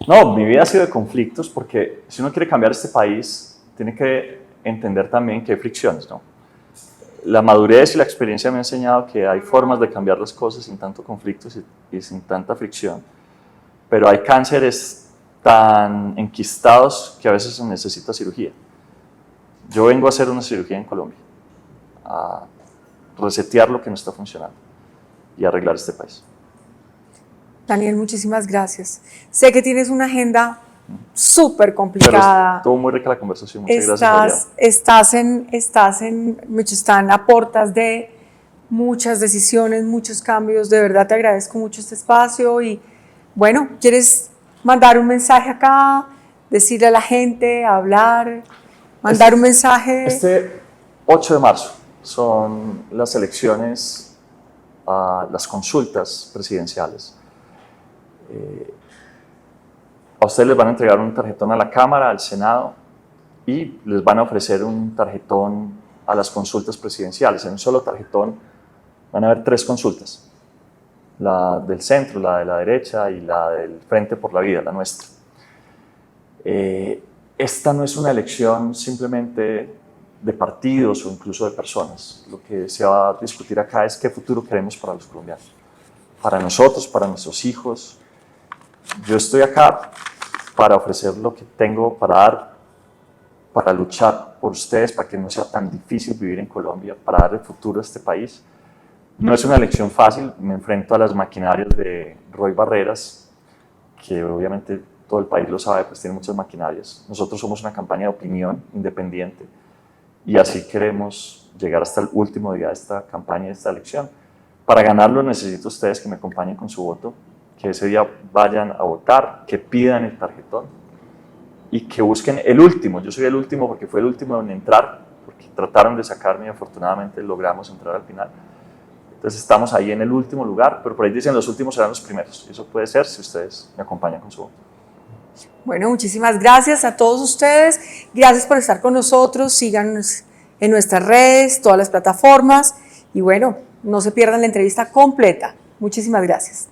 No, mi vida ha sido de conflictos, porque si uno quiere cambiar este país, tiene que entender también que hay fricciones, ¿no? La madurez y la experiencia me han enseñado que hay formas de cambiar las cosas sin tanto conflicto y sin tanta fricción, pero hay cánceres tan enquistados que a veces se necesita cirugía. Yo vengo a hacer una cirugía en Colombia, a resetear lo que no está funcionando y arreglar este país. Daniel, muchísimas gracias. Sé que tienes una agenda súper Pero complicada. estuvo muy rica la conversación, muchas gracias, Adrián. Están a puertas de muchas decisiones, muchos cambios. De verdad te agradezco mucho este espacio. Y bueno, ¿quieres mandar un mensaje acá? Decirle a la gente, hablar, mandar un mensaje. Este 8 de marzo son las elecciones, las consultas presidenciales. A ustedes les van a entregar un tarjetón a la Cámara, al Senado, y les van a ofrecer un tarjetón a las consultas presidenciales. En un solo tarjetón van a haber 3 consultas: la del centro, la de la derecha y la del Frente por la Vida, la nuestra. Esta no es una elección simplemente de partidos o incluso de personas. Lo que se va a discutir acá es qué futuro queremos para los colombianos, para nosotros, para nuestros hijos. Yo estoy acá para ofrecer lo que tengo para dar, para luchar por ustedes, para que no sea tan difícil vivir en Colombia, para darle futuro a este país. No es una elección fácil, me enfrento a las maquinarias de Roy Barreras, que obviamente todo el país lo sabe, pues tiene muchas maquinarias. Nosotros somos una campaña de opinión independiente y así queremos llegar hasta el último día de esta campaña, de esta elección. Para ganarlo necesito ustedes que me acompañen con su voto, que ese día vayan a votar, que pidan el tarjetón y que busquen el último. Yo soy el último porque fue el último en entrar, porque trataron de sacarme y afortunadamente logramos entrar al final. Entonces estamos ahí en el último lugar, pero por ahí dicen los últimos serán los primeros. Y eso puede ser si ustedes me acompañan con su voto. Bueno, muchísimas gracias a todos ustedes. Gracias por estar con nosotros. Síganos en nuestras redes, todas las plataformas. Y bueno, no se pierdan la entrevista completa. Muchísimas gracias.